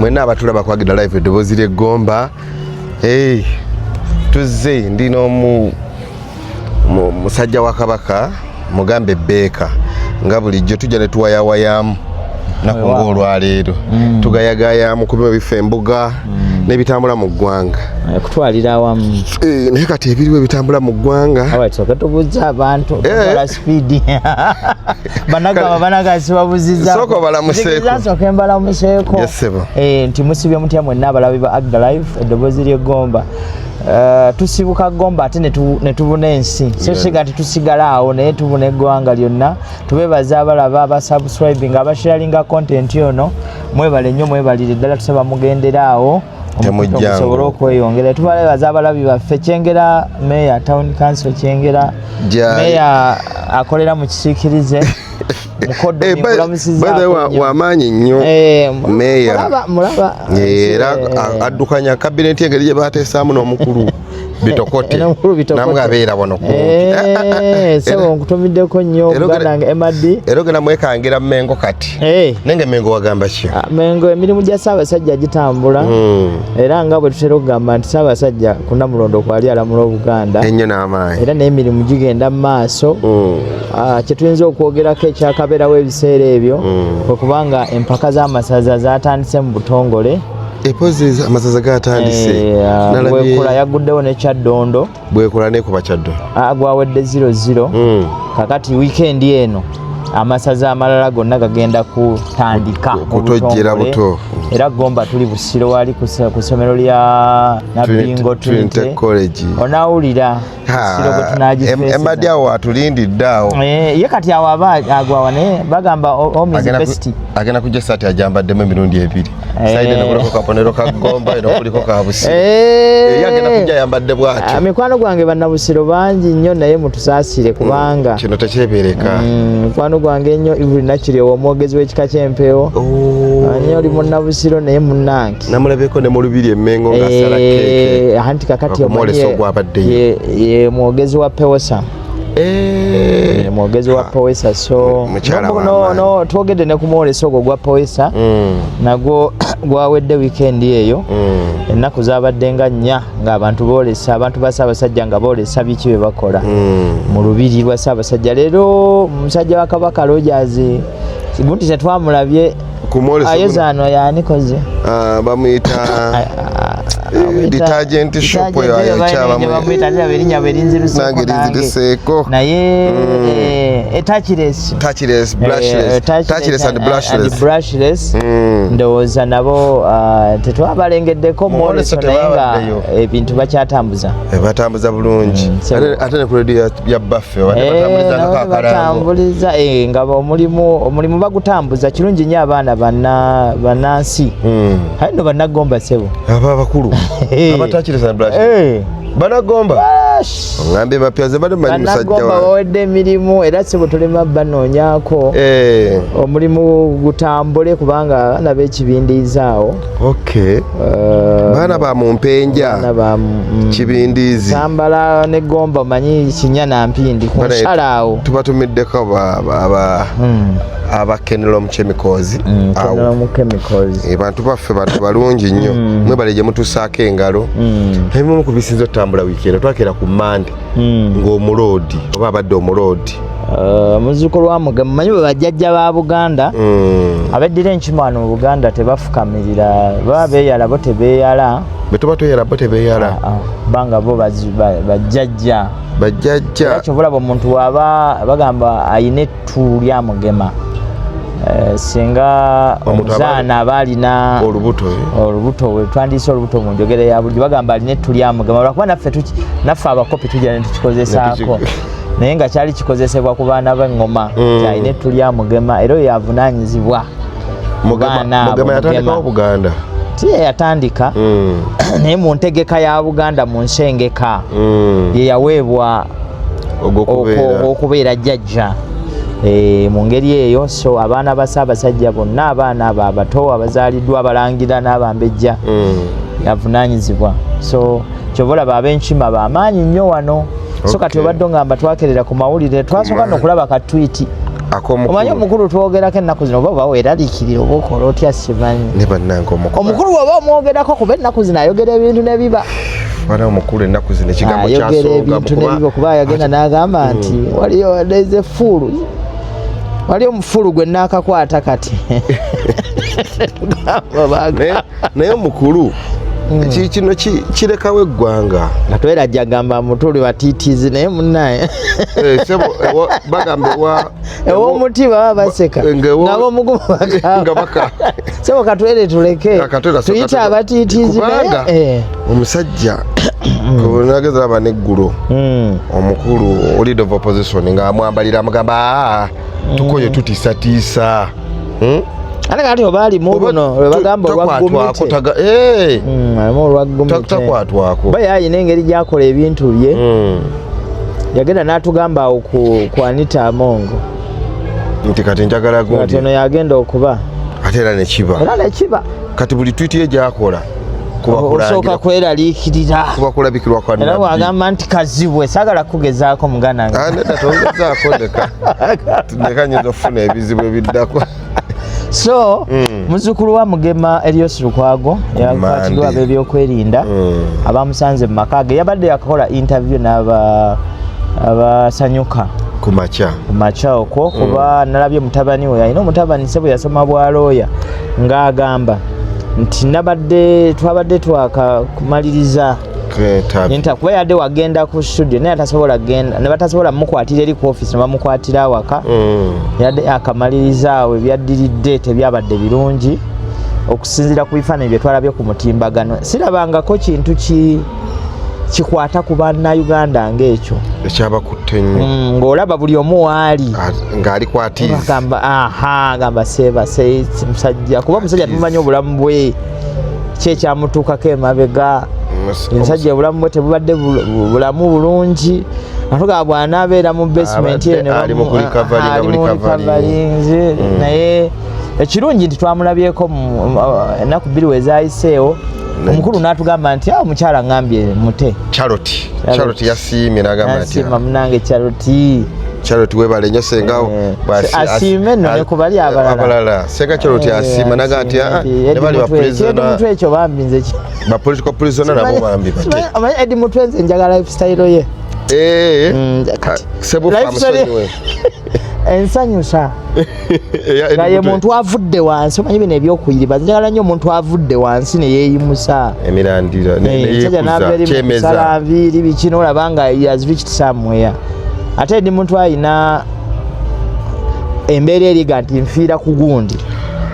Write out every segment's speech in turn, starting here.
Mwena abatulaba kwagira live eddoboozi ly'eggomba. Tuzze ndino musajja wa Kabaka mugambe Beeka nga bulijjo tujja ne tuwayawayamu nako ng'olwaleero tugayagayamu ku bifo embuga n'ebitambula mu ggwanga kutwalira awamu naye kati ebiriwo ebitambula mu ggwanga soka tubuuza abantu bala speed banaga sibabuzizza soko balamuseeko embalamuseeko nti musibye mutya mwenna abalabi ba Agda Live eddoboozi ly'eggomba. Tusibuka Gomba ate ne tubuna ensi so siga tusigala awo naye tubuna eggwanga lyonna tubebaza abalaba abasubscribing abasharinga content yono mwebale nnyo mwebalire ddala tusaba mugendera awo omusobola okweyongera tubabebaza abalabi baffe Kyengera Mayor Town Council Kyengera Mayor akolera mu kisiikirize mukodo wamaanyi nnyo Mayor era addukanya kabineti engeri gye bateesaamu n'omukulu bitokote namwe abeera wano sebo nkutumiddeko nnyo Uganda Emadi era ogenda mwekangira Mengo kati nenge Mengo wagamba ki Mengo emirimu gya Ssaabasajja gitambula era nga bwe tutera okugamba nti Ssaabasajja ku Namulondo kwali alamula Obuganda ennyo n'amaanyi era n'emirimu gigenda mu maaso kye tuyinza okwogerako ekyakabeerawo ebiseera ebyo okubanga empaka z'amasaza zatandise mu butongole epozi amasaza gatandise bwekola yaguddewo ne Kyaddondo bwekola ne kuba Kyaddondo gwawedde 00 kakati weekend eno amasaza amalala gonna gagenda kutandika kutojjera buto era Gomba tuli Busiro wali ku ssomero lya Nabingo Trinity College onawulira Busiro gwe tunagifeesa Emadi awo atulindidde awo ye kati awo agwawa ne bagamba Omizi Best agenda kujja sati ajambaddemu emirundi ebiri saidi nokuliko kaponero ka Gomba eno kuliko ka Busiro agenda kujja yambadde bwatyo mikwano gwange bannabusiro bangi nnyo naye mutusaasire kubanga kino tekyebeereka mikwano gwange nnyo Ivuli Nakiryowa omwogezi w'ekika ky'empeewo nnyo oli munnabusiro naye munnange namulabeko ne mu Lubiri Emmengo ng'asala keeke anti kakati omwoleso gwabaddeyo ye mwogezi wa Pewosa mwogezi wa Powesa so no twogedde ne ku mwoleso ogwo gwa Powesa nagwo gwawedde weekend eyo ennaku zabadde nga nnya ng'abantu boolesa abantu ba Ssaabasajja nga boolesa biki bye bakola mu Lubiri lwa Ssaabasajja leero musajja wa Kabaka Rogers gundi tetwamulabye ayozaano yanikoze bamuyita detergent shop yayokyabamuyita naye touchless and brushless ndowooza nabo tetwabalengeddeko mwoleso naye nga ebintu bakyatambuza bulungi ate ne ku radio ya Baffe batambuliza nga omulimu bagutambuza kirungi nnyo abaana bannansi aye no bannagomba sebo abakulu abatachireza and brush banagomba ngambe bapyaze bado mali musajja banagomba bawedde emirimu era sebo tulema banoonyako omulimu gutambule kubanga nabe ekibindizaawo baana ba mumpenja kibindizi tambala ne Gomba manyi kinyana mpindi ku nshalaawo tubatumiddeko abakenera mu chemicals bantu baffe bantu balungi nnyo mwebale gye mutusaako engalo ebimu ku bisinza otambula wiikendi twakera ku Mande ng'omuloodi oba abadde omuloodi muzzukulu wa Mugema manyi bwe bajjajja ba Buganda abeddira enkima wano mu Buganda tebafukamirira baba beeyala bo tebeeyala betuba toyala bo tebeeyala banga bo bajjajja kyobulaba omuntu waaba bagamba ayina ettu lya Mugema singa omuzaana aba alina olubuto we twandiyise olubuto mu njogera ya bulijjo bagamba alina ettu lya Mugema lwakuba naffe abakopi tujja ne tukikozesaako naye nga kyali kikozesebwa ku baana b'eŋŋoma kyalina ettu lya Mugema era oyo yavunaanyizibwa Mugema yatandikawo Buganda yatandika naye mu ntegeka ya Buganda mu nsengeka ye yaweebwa okubeera jjajja mu ngeri eyo so abaana ba Ssaabasajja bonna abaana abo abato abazaaliddwa abalangira n'abambejja yavunaanyizibwa so kyobalaba ab'enkima b'amaanyi nnyo wano so kati obadde ngamba twakerera ku mawulire twasooka n'okulaba ka tweet omanyi omukulu twogerako ennaku zino oba weeraliikirira oba okola otya simanyi ne bannange omukulu waba omwogerako kuba ennaku zino ayogera ebintu ne biba bana omukulu ennaku zino ekigambo ayogera ebintu ne biba kuba yagenda n'agamba nti waliyo leze fulu wali omufulu gwe naakakwata kati naye omukulu kino kirekawo eggwanga nga twerajja gamba mutuli batiitizi naye munnaye bagamba ew'omuti baba baseka nabo omugumu sebo katwere tuleke tuyite abatiitizi naye omusajja nageza aba neggulo omukulu leader of opposition nga amwambalira amugamba tukoye tutiisatiisa ate kati oba alimu luno lwebagamba olwaggumitakwatwako oba yayina engeri gyakola ebintu bye yagenda n'atugamba awo ku Anita Amongo nti kati njagala gundi ono yagenda okuba ate era nekiba kati buli twiti ye gyakola osooka kweraliikirira kuba kulabikirwa kwa era wagamba nti kazibwe saagala kugezaako mugana nedda togezaako neka nyinza okufuna ebizibu ebiddako so muzzukulu wa Mugema Erios Lukwago yakwatibwa ab'ebyokwerinda abamusanze mu maka ge yabadde yakola interview n'abasanyuka ku makya okwo kuba nalabye mutabani we alina omutabani sebo yasoma bwa looya ng'agamba nti twabadde twakakumaliriza kuba yadde wagenda ku studio naye ne batasobola mukwatira eri ku office ne bamukwatira awaka yadde akamaliriza awo ebyaddiridde tebyabadde birungi okusinziira ku bifaananyi bye twalabye ku mutimbagano sirabangako kintu kikwata ku Bannayuganda ng'ekyo ekyabakutte nnyo ng'olaba buli omu waali ng'ali kwatiizi gamba seebase musajja kuba omusajja tumumanyi obulamu bwe kyekyamutuukako emabega ensajja obulamu bwe tebubadde bulamu bulungi atugaba bw'anaabeera mu basement ali mu recoverings naye ekirungi nti twamulabyeko ennaku bbiri wezayiseewo omukulu n'atugamba nti omukyala ngambye mute Charlotte yasiimye n'agamba nti munange Charlotte webale nnyo senga asiime nno ne ku bali abalala senga Charlotte asiima n'agamba nti ne bali baprisoner ekyo bambinze ba political prisoner nabo bambi bate Eddie Mutwenze njagala lifestyle ye sebo famusonyiwe ensanyusa nga ye muntu avudde wansi omanyi bino ebyokuyiriba njagala nnyo omuntu avudde wansi ne yeeyimusa emirandira kyemeza nviiri bikino olaba nga has reached somewhere ate ndi muntu ayina embeera eriga nti nfiira ku gundi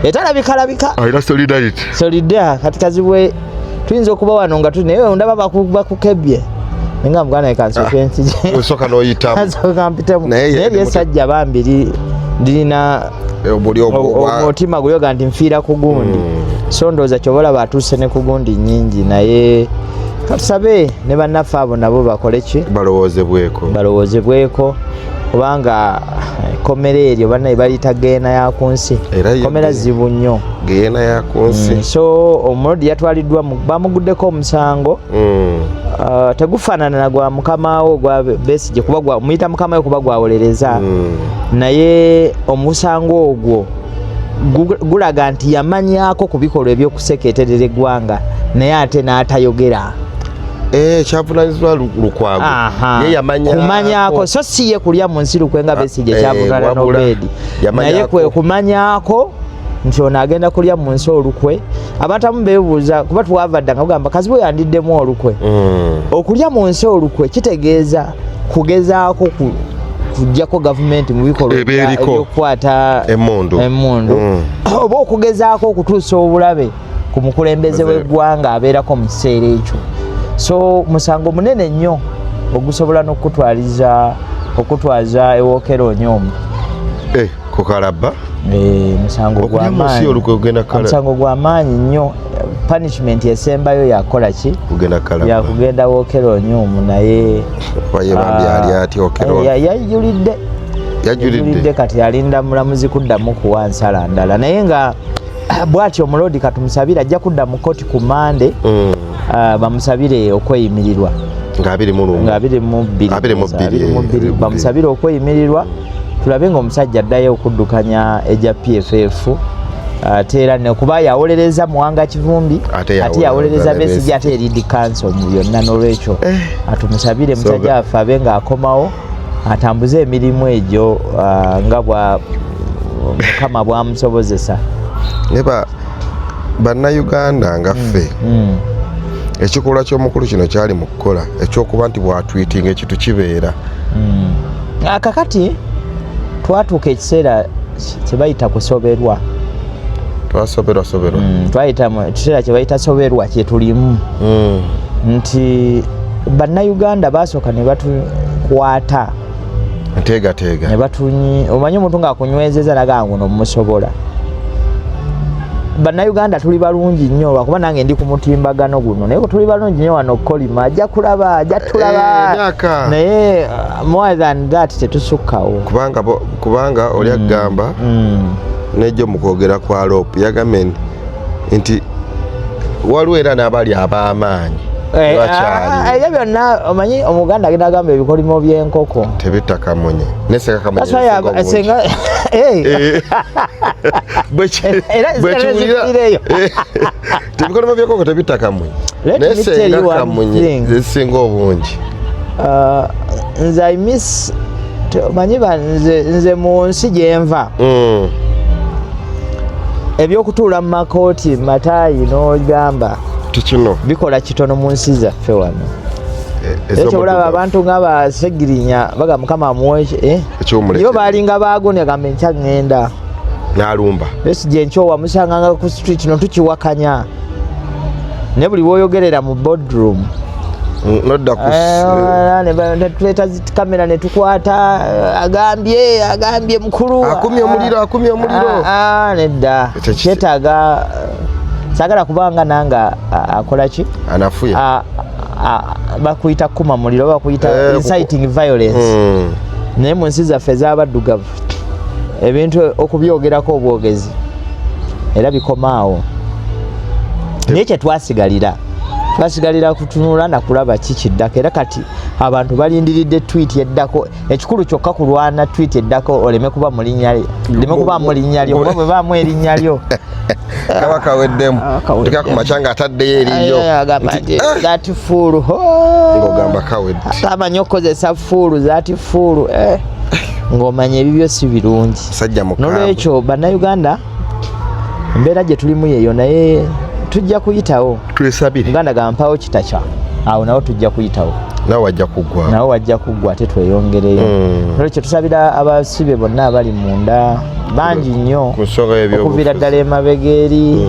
etalabika ayina solidarity kati kazibwe tuyinza okuba wano nga naye ndaba bakukebye nga mugana ekansequence osoka noyitamu naye byesajja bambiri ndina omutima guyoga nti nfiira ku gundi so ndowooza kyobalaba atuuse ne ku gundi nyingi naye katusabe ne bannaffe abo nabo bakole ki balowoozebweko kubanga komera eryo bannaye baliyita geena ya ku nsi komera zibu nnyo geena ya ku nsi so omulodi yatwaliddwa bamuguddeko omusango tegufaanana na gwa mukamawo gwa Besigye kuba muyita mukamawe kuba gwawolereza naye omusango ogwo gulaga nti yamanyako ku bikolwa ebyokusekeeterera eggwanga naye ate n'atayogera kyavunanyizibwa Lukwago ye kumanyako so si ye kulya mu nsi Lukwe nga Besigye kyavunana n'Obedi naye kwe kumanyako nti ono agenda kulya mu nsi olukwe abantu amu beebuuza kuba twavadda nga kugamba kazibwe yandiddemu olukwe okulya mu nsi olukwe kitegeeza kugezaako kujjako gavumenti mu bikolwa ebyokukwata emmundu oba okugezaako okutuusa obulabe ku mukulembeze w'eggwanga abeerako mu kiseera ekyo so musango munene nnyo ogusobola n'okutwaza ewokera onyoomu kukalaba musango gwa maanyi nnyo punishment esembayo yakola ki yakugenda wokera onyoomu naye yajulidde kati alinda mulamuzi kuddamu kuwa nsala ndala naye nga bw'atyo omulodi katumusabire ajja kudda mu kooti ku Mande bamusabire okweyimirirwa nga 22 bamusabire okweyimirirwa tulabe ng'omusajja addayo okuddukanya eja PFF ate era ne kuba yawolereza Muwanga Kivumbi ate yawolereza Besigye ate eridi council mu byonna n'olwekyo atumusabire musajja affe abe ng'akomawo atambuze emirimu egyo nga bwa Mukama bwamusobozesa. Neba bannayuganda nga ffe ekikolwa ky'omukulu kino kyali mu kukola ekyokuba nti bwatwitinga ekintu kibeera. Kakati twatuuka ekiseera kye bayita kusoberwa. Twasoberwa. Twayita mu kiseera kye bayita soberwa kye tulimu. Nti bannayuganda basooka ne batukwata. Teega. Ne batunyi omanyi omuntu ng'akunywezeza naga ngono mmusobola. Bannayuganda tuli balungi nnyo lwakuba nange ndi ku mutimbagano guno naye tuli balungi nnyo wano Kolima ajja kulaba ajja tulaba naye more than that tetusukkawo kubanga oli agamba nejjo mukwogera kwa lopu yagambe nti waliwo era n'abali ab'amaanyi ebyo byonna omanyi omuganda agenda agamba ebikolimo by'enkoko tebitakamunye neseka bwekiwulira ebikolimo by'enkoko tebitakamunye nesenga kamunye zisinga obungi. Nze I miss omanyi nze mu nsi gyenva ebyokutuula mu makooti mataayi n'ogamba tikino bikola kitono mu nsi zaffe wano. Ekyo olaba abantu ng'abasegirinya baga Mukama amuwe yo baalinga baagonya gambe nkya ŋŋenda n'alumba Besigye nkyowa musanganga ku street no tukiwakanya ne buli bw'oyogerera mu boardroom nodda tuleeta kamera ne tukwata agambye mukulu akumye omuliro nedda kyetaaga sagala kubanga nanga akola ki anafuye bakuyita kuma muliro bakuyita inciting violence naye mu nsi zaffe ez'abaddugavu ebintu okubyogerako obwogezi era bikomaawo naye kye twasigalira kutunula na kulaba kikiddako era kati abantu balindiridde tweet eddako ekikulu kyokka kulwana tweet eddako oleme kuba mu linnya lyo kuba bwe baamu erinnya lyo kaba kaweddemu tika ku macanga ataddeyo eriyo zati fuulu ng'ogamba kawedde amanyi okukozesa fuulu zati fuulu ng'omanya ebibyo si birungi n'olwekyo bannayuganda embeera gye tulimu yeeyo naye tujja kuyitawo twesabire Uganda gampawo kitakya awo nawo tujja kuyitawo nawo wajja kuggwa ate tweyongereyo n'olwekyo tusabira abasibe bonna abali munda bangi nnyo okuviira ddala emabega eri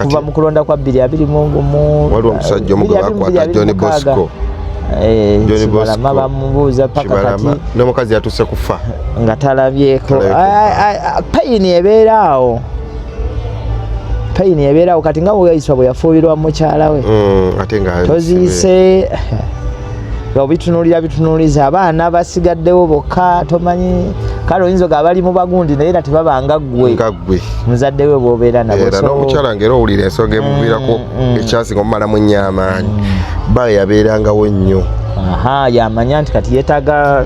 kuva mu kulonda kwa 2021 waliwo omusajja omugabo akwata John Bosco Kibalama bamubuuza paka kati n'omukazi yatuuse kufa nga talabyeko payini ebeeraawo kati nga bweyayiswa bwe yafuubirwa mukyala we toziise bitunuliza abaana basigaddewo bokka tomanyi kale oyinza ga bali mu bagundi naye era tebabanga ggwe muzadde we bw'obeera nabo era n'omukyala ng'era owulira ensonga emuviirako ekyasinga omumalamu nnyo amaanyi ba yabeerangawo nnyo yamanya nti kati yeetaaga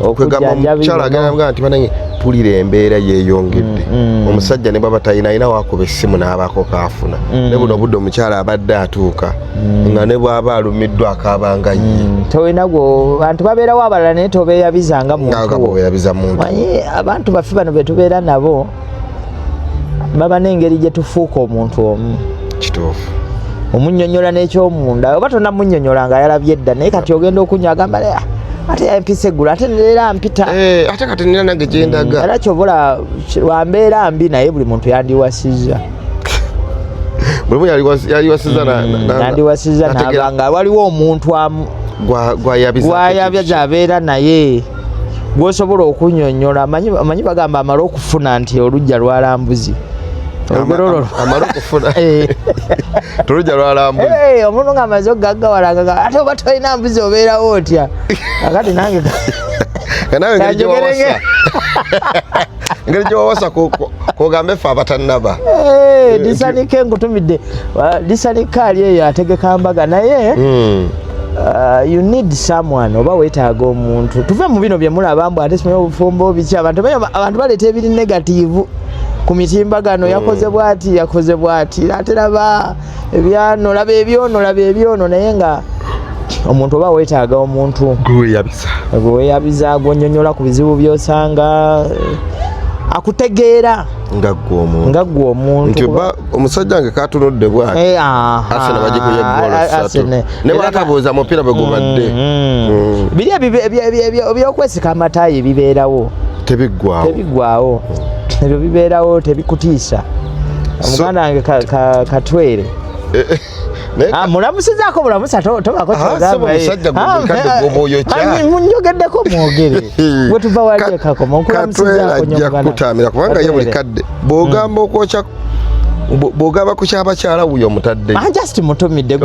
omukyala agamba nti banange mpulira embeera yeeyongedde omusajja ne baba talina waakuba essimu n'abaako kaafuna ne buno obudde omukyala abadde atuuka nga ne bw'aba alumiddwa akaabanga ye tolina gwo bantu babeerawo abalala naye tobeeyabizanga muntu abantu baffe bano be tubeera nabo baba n'engeri gye tufuuka omuntu omu kituufu omunnyonnyola n'ekyomunda oba tonamunnyonnyola nga yalabye edda naye kati ogenda okunywa agamba ate yampisa eggulu ate neera mpita ate kati nina nange gyendaga era kyobola wambeera mbi naye buli muntu yandiwasizza buli yaliwasizza nabanga waliwo omuntu gwayabiza abeera naye gwosobola okunnyonnyola amanyi bagamba amala okufuna nti olujja lwalambuzi amala okufuna tolujja lwalambuzi omuntu ng'amaze okugaggawala ate oba tolina mbuzi obeerawo otya akati nange engeri gyewawasa kogambe ffe abatannaba lisanika enkutumidde lisanika ali eyo ategeka mbaga naye you need someone oba weetaaga omuntu tuve mu bino bye mulaba mbu ate simanyi obufumbo biki abantu baleeta ebiri negative ku mitimbagano yakoze bw'ati ate laba ebyano laba ebyono naye nga omuntu oba weetaaga omuntu gweweeyabiza gw'onnyonnyola ku bizibu by'osanga akutegeera nga gwe omuntu nti omusajja wange katunudde bwati Arsenal bagikuye goolo 3 ne bakabuuza mupiira bwe gubadde biri ebyokwesika amataayi bibeerawo tebiggwaawo ebyo bibeerawo tebikutiisa omuganda wange katwere mulamusizaako mulamusa tobako munjogeddeko mwogere bwe tuva wali ekakoma okulamusizaako kutamira kubanga ye buli kadde bw'ogamba okwokya bw'ogamba ku kyabakyala wuyo omutadde just mutumidde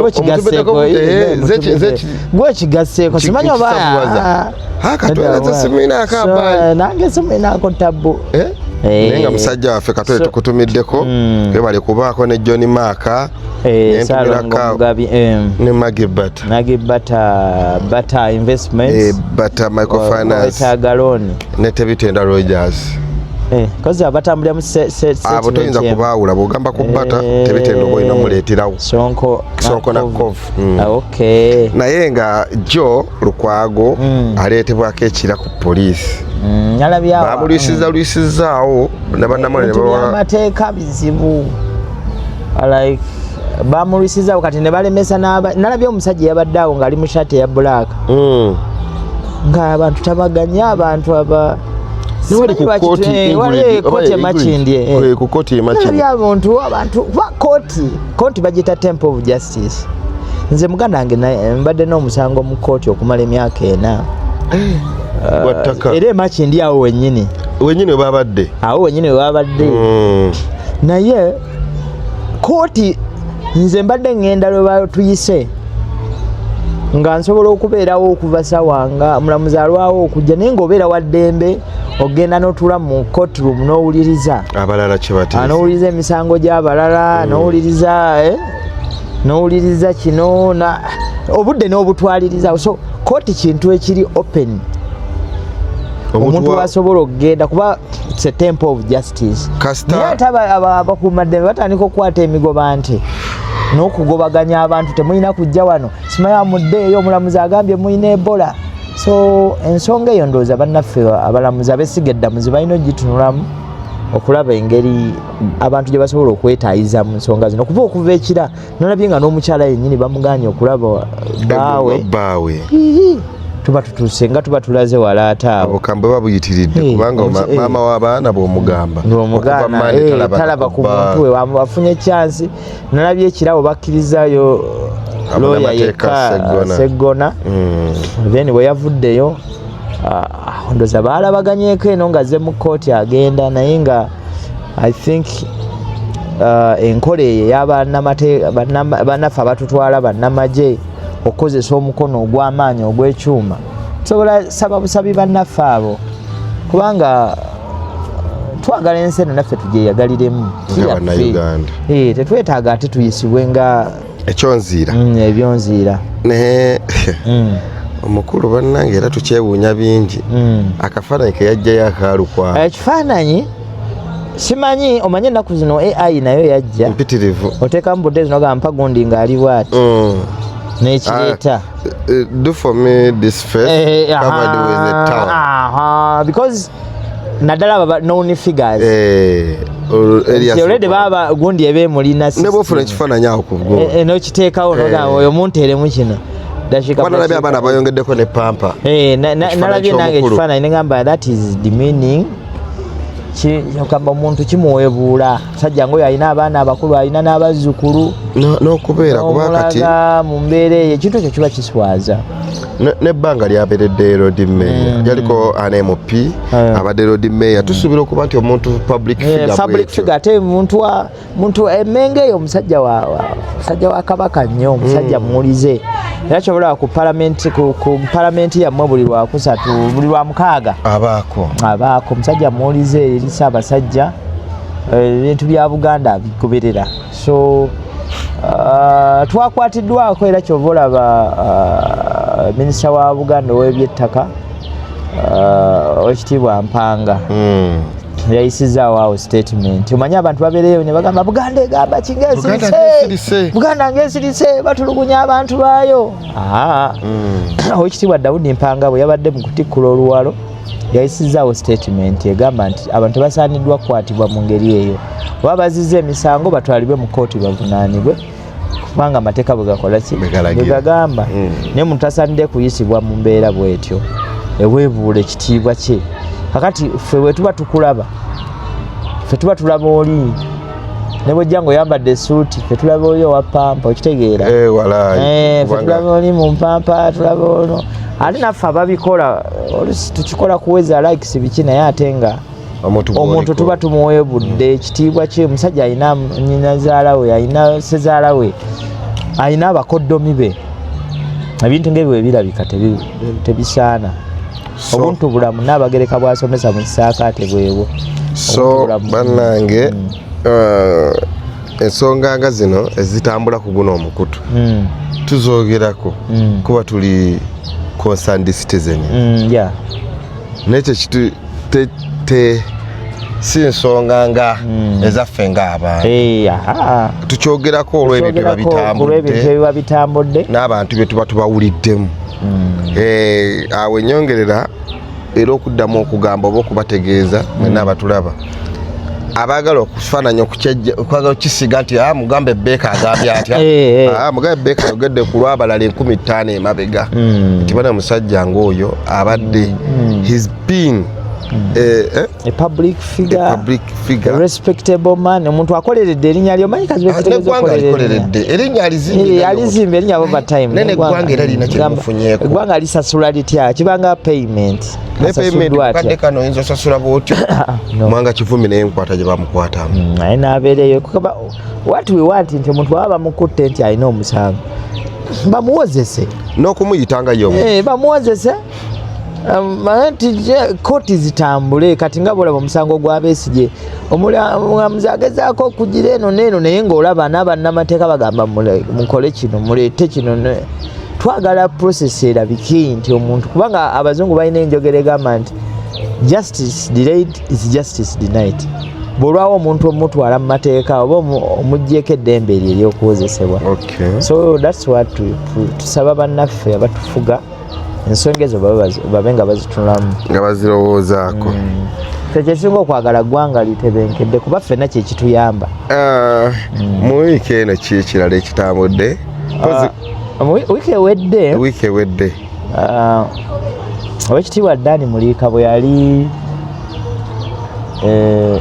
gwekigasseeko simanyi oba katweraze simuinaako nange simuinaako tabbu naye nga musajja waffe katwere tukutumiddeko webali kubaako ne John Mark ne Magibata Investments Bata Microfinance ne Tebitenda Rogers kozi abatambulira mu abo toyinza kubaawula bw'ogamba ku Bata Tebitenda oba olina muleeterawo Sonko na Kovu naye nga Joe Lukwago aleetebwako ekira ku poliisi bamulwisizaawo amateeka bizibu like bamulwisizaawo kati ne balemesa nalabye omusajja yabadde awo ng'ali mu shati eya black nga abantu tabaganya abantu kooti bagita Temple of Justice. Nze muganda wange mbadde n'omusango mu kooti okumala emyaka 4 era emaki ndi awo wennyini webabadde naye kooti nze mbadde ngenda lwe batuyise nga nsobola okubeerawo okuva sawanga mulamuzi alwawo okujja naye ng'obeera wa ddembe ogenda n'otula mu courtroom n'owuliriza abalala kyebateesa n'owuliriza emisango gy'abalala n'owuliriza kino obudde n'obutwaliriza so kooti kintu ekiri open omuntu wasobola okugenda kuba it's a temple of justice naye ate abakuumaddembe batandika okukwata emigoba nti n'okugobaganya abantu temulina kujja wano simanya muddeeyo omulamuzi agambye mulina Ebola so ensonga eyo ndowooza bannaffe abalamuzi abesiga eddamuzi balina ogitunulamu okulaba engeri abantu gye basobola okwetaayiza mu nsonga zino okuva ekira nalabye nga n'omukyala yennyini bamuganye okulaba baawe tuba tutuuse nga tuba tulaze wala ate awo obukambwe babuyitiridde kubanga maama w'abaana bw'omugamba talaba ku muntu we wafunye chansi nalabye ekirawo bakkirizayo looya yekka Seggona then bwe yavuddeyo ndowooza baalabaganyeeko eno nga azze mu kooti agenda naye nga I think enkola eyo ey'abannaffe abatutwala bannamagye okukozesa omukono ogw'amaanyi ogw'ekyuma tusobola saba busabi bannaffe abo kubanga twagala ensi eno naffe tugyeyagaliremu tetwetaaga ate tuyisibwe nga ekyonziira ebyonziira naye omukulu bannange era tukyewuunya bingi akafaananyi ke yajjayo akaalukwa ekifaananyi simanyi omanye ennaku zino AI nayo yajja mpitirivu oteekamu budde zino gampa gundi ng'ali bwati nekireeta do for me this face covered with a towel because naddala baba known figures already baba gundi ebemulina ne bofuna ekifaananyi awo ku bwo n'okiteekawo n'ogamba oyo munteeremu kino nalabye abaana bayongeddeko ne pampa nalabye nange ekifaananyi negamba that is the meaning kigamba omuntu kimuwebuula sajja ngoyo alina abaana abakulu alina n'abazzukulu n'okubeera kuba kati mu mbeera eyo ekintu ekyo kiba kiswaza n'ebbanga lyabeeredde road mayor yaliko NMP abadde road mayor tusuubira okuba nti omuntu public figure ate muntu emmenge eyo omusajja wa kabaka nnyo omusajja muwulize era kyobola ku palamenti yammwe buli lwakusatu buli lwa mukaaga abaako omusajja muwulize eri Ssaabasajja ebintu bya Buganda abigoberera so Twakwatiddwako era kyova olaba minisita wa Buganda ow'ebyettaka Oweekitiibwa Mpanga yayisizaawo awo statement. Omanyi abantu babeereyo ne bagamba Buganda egamba kingeesirise, Buganda ng'esirise batulugunya abantu baayo. Oweekitiibwa Daudi Mpanga bwe yabadde mu kutikkula oluwalo yayisizaawo statement egamba nti abantu tebasaaniddwa kukwatibwa mu ngeri eyo. Oba bazizza emisango batwalibwe mu kooti bavunaanibwe kubanga amateeka bwe gakola ki bwe gagamba. Naye omuntu tasaanidde kuyisibwa mu mbeera bw'etyo eweebuula ekitiibwa kye. Kakati ffe bwe tuba tukulaba, ffe tuba tulaba oli ne bw'ojja ng'oyambadde essuuti ffe tulaba oli owa pampa okitegeera. Ffe tulaba oli mu mpampa tulaba ono ate naffe ababikola tukikola kuweza likes biki naye ate nga omuntu tuba tumuweebudde ekitiibwa kye. Omusajja alina nnyinazaala we, alina sezaala we, alina abakoddomi be. Ebintu ng'ebyo bwe birabika tebisaana. Obuntu bulamu n'Abagereka bw'asomesa mu kisaakaate bwebwo. So bannange ensonga nga zino ezitambula ku guno omukutu tuzoogerako kuba tuli concerned citizen. Nekyo kitu si nsonga nga ezaffe ng'abantu tukyogerako olw'ebintu biba bitambudde n'abantu bye tuba tubawuliddemu. Awo ennyongerera era okuddamu okugamba oba okubategeeza mwenna abatulaba abaagala okufaananya okwagala okisiga nti mugambe Beeka agambye atya, mugambe Beeka ayogedde ku lw'abalala 15,000 emabega nti bana musajja ng'oyo abadde he's been a public figure, a respectable man. Omuntu akoleredde erinnya lyo manyi kazi bekoleredde erinnya alizimba erinnya over time. Nene eggwanga era lina kyemufunyeeko. Eggwanga lisasula litya kibanga payment. Ne payment kadde kano oyinza osasula bw'otyo mwanga kivumi naye nkwata gye bamukwatamu. Naye n'abeereyo what we want nti omuntu baba bamukutte nti alina omusango bamuwozese n'okumuyitanga yo bamuwozese nti kooti zitambule. Kati nga bwolaba omusango gwa Besigye omulamuzi agezaako okugira eno n'eno naye ng'olaba n'abannamateeka bagamba mukole kino muleete kino. Twagala process erabike nti omuntu kubanga abazungu balina enjogera egamba nti justice delayed is justice denied. Bwolwawo omuntu omutwala mu mateeka oba omuggyeko eddembe eryo ery'okuwozesebwa. So that's what tusaba bannaffe abatufuga ensonga ezo babe nga bazitunulamu nga bazirowoozaako. Kyekisinga okwagala ggwanga litebenkedde kuba ffenna kye kituyamba. Mu wiiki eno ki ekirala ekitambudde? Wiiki ewedde Oweekitiibwa Dani Muliika bwe yali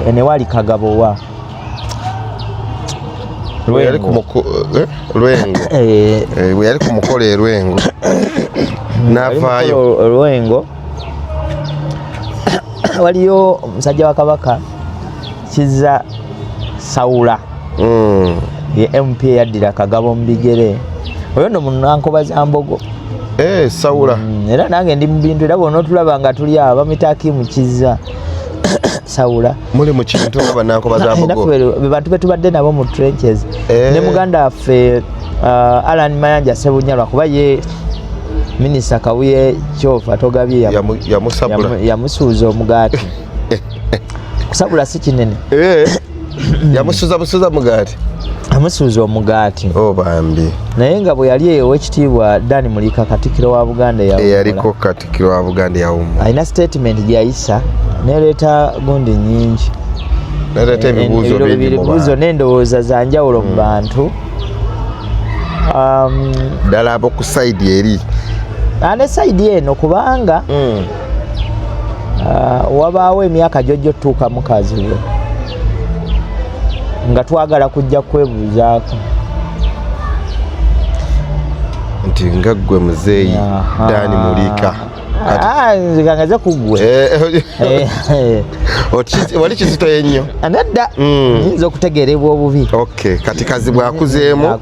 enewali Kagabowa bwe yali ku mukolo e Lwengo n'avaayo Olwengo waliyo omusajja wa Kabaka Kizza Sawula ye MP yaddira Kagabo mu bigere. Oyo nno munnankoba za Mbogo. Sawula era nange ndi mu bintu era bonna otulaba nga tuli abo bamitaaki mu Kizza Sawula muli mu kintu bannankoba za Mbogo be bantu be tubadde nabo mu trenches ne muganda waffe Alan Mayanja Sebunyalwa kuba ye Minisita Kabuye Kyofa Togabye yamusuuza omugaati. Kusabula si kinene. Yamusuuza mugaati. Amusuuza omugaati. Bambi. Naye nga bwe yali Oweekitiibwa Dani Muliika Katikkiro wa Buganda yaliko Katikkiro wa Buganda yawumula. Alina statement gy'ayisa nereeta gundi nnyingi. Nereeta ebibuuzo n'endowooza za njawulo mu bantu. Ddala abo ku sayidi eri. Ne sayidi eno kubanga wabaawo emyaka jjojjo tuuka mukaziwe nga twagala kujja kwebuuzaako nti nga ggwe muzeeyi Dani Muliika nze kangaze ku ggwe wali kizito yennyo nedda nyinza okutegeerebwa obubi. Kati kazi bwakuzeemu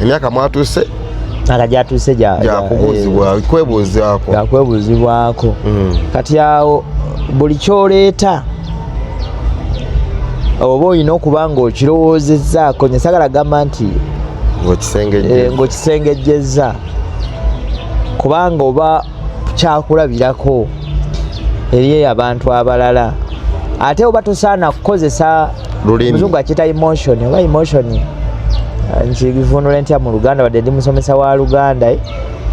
emyaka mwatuuse nga gyatuuse gyakwebuzibwako. Kati awo buli kyoleeta oba olina okuba nga okirowoozezzaako. Nyesagala gamba nti ng'okisengejjezza kubanga oba kyakulabirako eri abantu abalala ate oba tosaana kukozesa muzungu akiyita emotion oba emotion nkivunula ntya mu Luganda badde ndi musomesa wa Luganda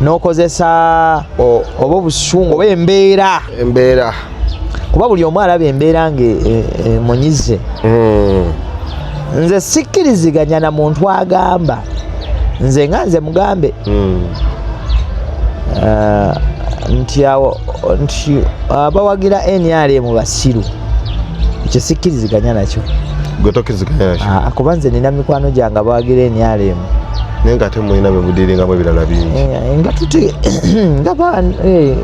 n'okozesa oba obusungu oba embeera kuba buli omu alaba embeera ng'emunyize nze sikkiriziganya na muntu agamba nze mugambe nti abawagira NRM basiru ekyo sikkiriziganya nakyo kuba nze nina mikwano gyange abawagira NRM naye nga ate mulina bebudiringamu ebirala bingi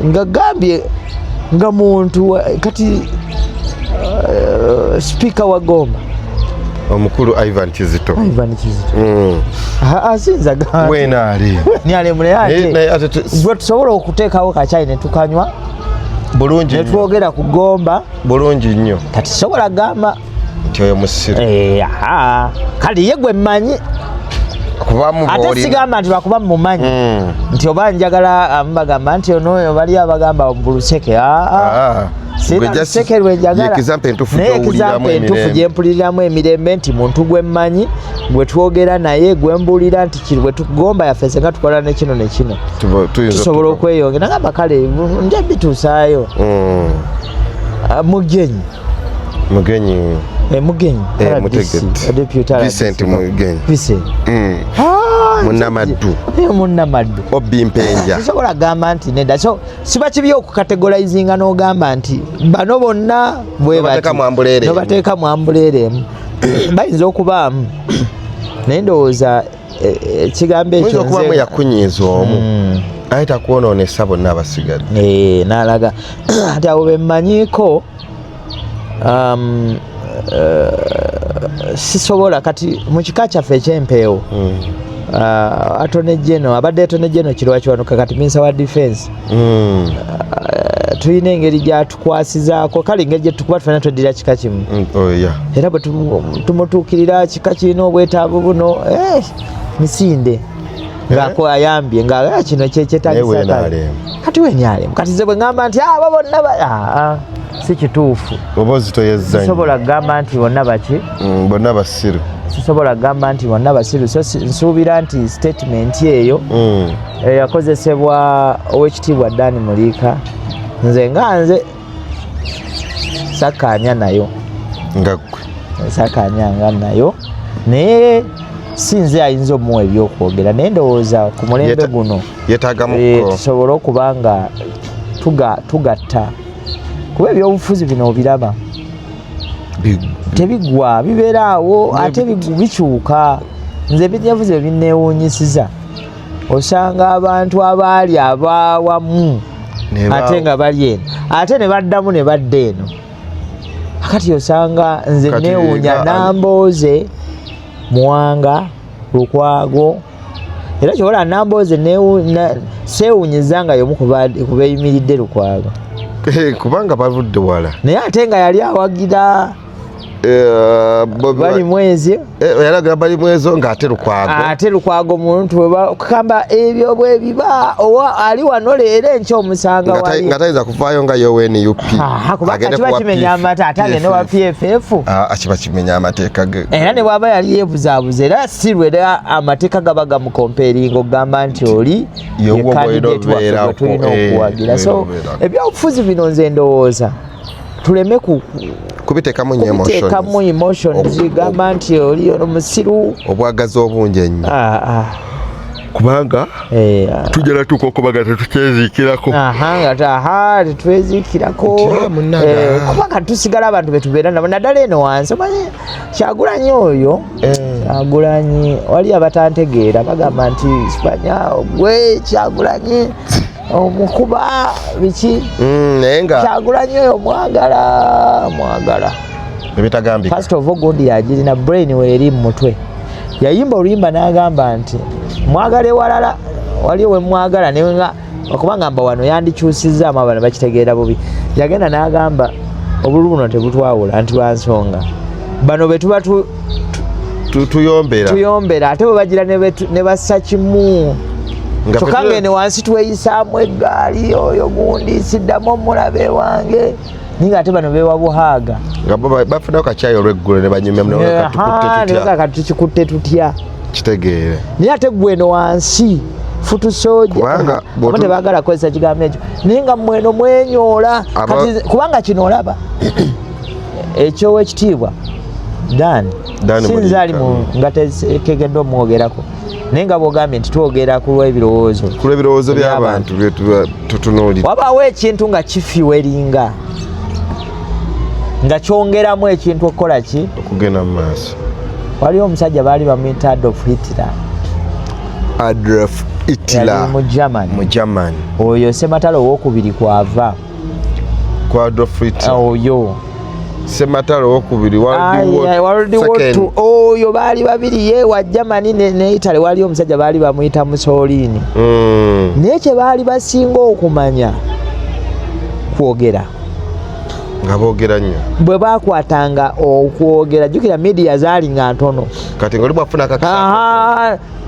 nga gambye nga muntu kati speaker wa Gomba omukulu Ivan Kizito asinza gwe tusobola okuteekawo kacaayi ne tukanywa bulungi ne twogera ku Gomba bulungi nnyo kati sobola gamba nti oyo musiru kale ye gwe mmanyi ate sigamba nti lwakuba mmumanyi nti oba njagala bagamba nti onoyo bali abagamba buluseke ekizampe entufu gyempuliriramu emirembe nti muntu gwe mmanyi gwe twogera naye gwe mbuulira nti kiri bwe tugomba yaffe senga tukola ne kino tusobola okweyongera nagamba kale nja bituusaayo Mugenyi Munnamaddu Obbi Mpenja sobola gamba nti nedda so siba kibi okukategorizinga n'ogamba nti bano bonna bwe bateeka mu ambuleeremu bayinza okubaamu naye ndowooza ekigambo ekyo okubamu yakunyiiza omu aye takwonoonesa bonna abasigadde n'alaga ati abo bemmanyiiko sisobola kati mu kika kyaffe eky'empeewo Attorney General abadde Attorney General kirwa kiwanuka kati Minister wa Defense tulina engeri gyatukwasizaako kale engeri gyetukuba tufena tweddira kika kimu era bwe tumutuukirira kika kirina obwetaavu buno misinde ng'ako ayambye nga kino kyetaagisa kati wenyalemu kati ze bwe ngamba nti abo bonna si kituufu oba ozitoyezza sisobola kugamba nti bonna baki bonna basiru sisobola kugamba nti bonna basiru so nsuubira nti statement eyo yakozesebwa owekitiibwa Dani Muliika nze sakkaanya nayo nga ggwe sakkaanyanga nayo naye si nze ayinza omuwa ebyokwogera naye ndowooza ku mulembe guno tusobole okuba nga tugatta kuba ebyobufuzi bino obiraba tebigwa bibeera awo ate bikyuka nze ebinyabuzi ebinneewuunyisiza osanga abantu abaali abawamu ate nga bali eno ate ne baddamu ne badda eno akati osanga nze neewuunya Nambooze Muwanga Lukwago era kyobola Nambooze seewuunyiza nga y'omu ku beeyimiridde Lukwago kubanga bavudde wala naye ate nga yali awagira bali mwezi yalagira bali mwezo ng'ate Lukwago muntu webakamba ebyo bwe biba owa ali wano leero enkya omusanga wali nga tayinza kuvaayo nga yoweni UP kubanga kiba kimenya amata ate agende wa PFF kiba kimenya amateeka ge era ne bwaba yali yeebuzaabuza era si lwera amateeka gaba gamukomperinga okugamba nti oli ye kandidate waffe tulina okuwagira so ebyobufuzi bino nze ndowooza tuleme kubiteekamu emotion zigamba nti oli ono musiru obwagazi obungi ennyo kubanga tujja natuuka okubaga tetukyeziikirako nga tetweziikirako kubanga tusigala abantu betubeera nabo naddala eno wansi omanyi Kyagulanyi oyo Kyagulanyi wali abatantegeera bagamba nti Sipanya gwe Kyagulanyi omukuba biki Kyagulanyi oyo mwagala ebitagambika first of all gundi yagirina brain weeri mu mutwe yayimba oluyimba n'agamba nti mwagale walala waliyo we mwagala nenga okubanga mba wano yandikyusizaamu abana bakitegeera bubi yagenda n'agamba obululu buno tebutwawula nti lwansonga bano be tuba tuyombera ate bwe bagira ne bassa kimu kyokka ne wansi tweyisaamu eggaali oyo gundi siddamu omulabe wange ninga ate bano bewa buhaaga nga bafunayo kakyayi olweggulo ne banyumya tukikutte tutya kitegeere naye ate gweno wansi futusoja tebaagala kukozesa kigambo ekyo naye nga mweno mwenyoola kubanga kino olaba ekyowekitiibwa Dan sinzaali nga tetegedde omwogerako naye nga bwogambye nti twogera ku lw'ebirowoozo by'abantu tutunuulira wabaawo ekintu nga kifiweringa nga kyongeramu ekintu okukola ki okugenda mu maaso waliwo omusajja baali bamuyita Adolf Hitler mu Germany oyo Sematalo owokubiri kwava kwa Adolf Hitler oyo Sematalo owokubiri World War II oyo baali babiri ye wa Germany ne Italy waliwo omusajja baali bamuyita Mussolini naye kye baali basinga okumanya kwogera nga boogera nnyo bwe bakwatanga okwogera jjukira media zaali nga ntono kati ng'oli bwafuna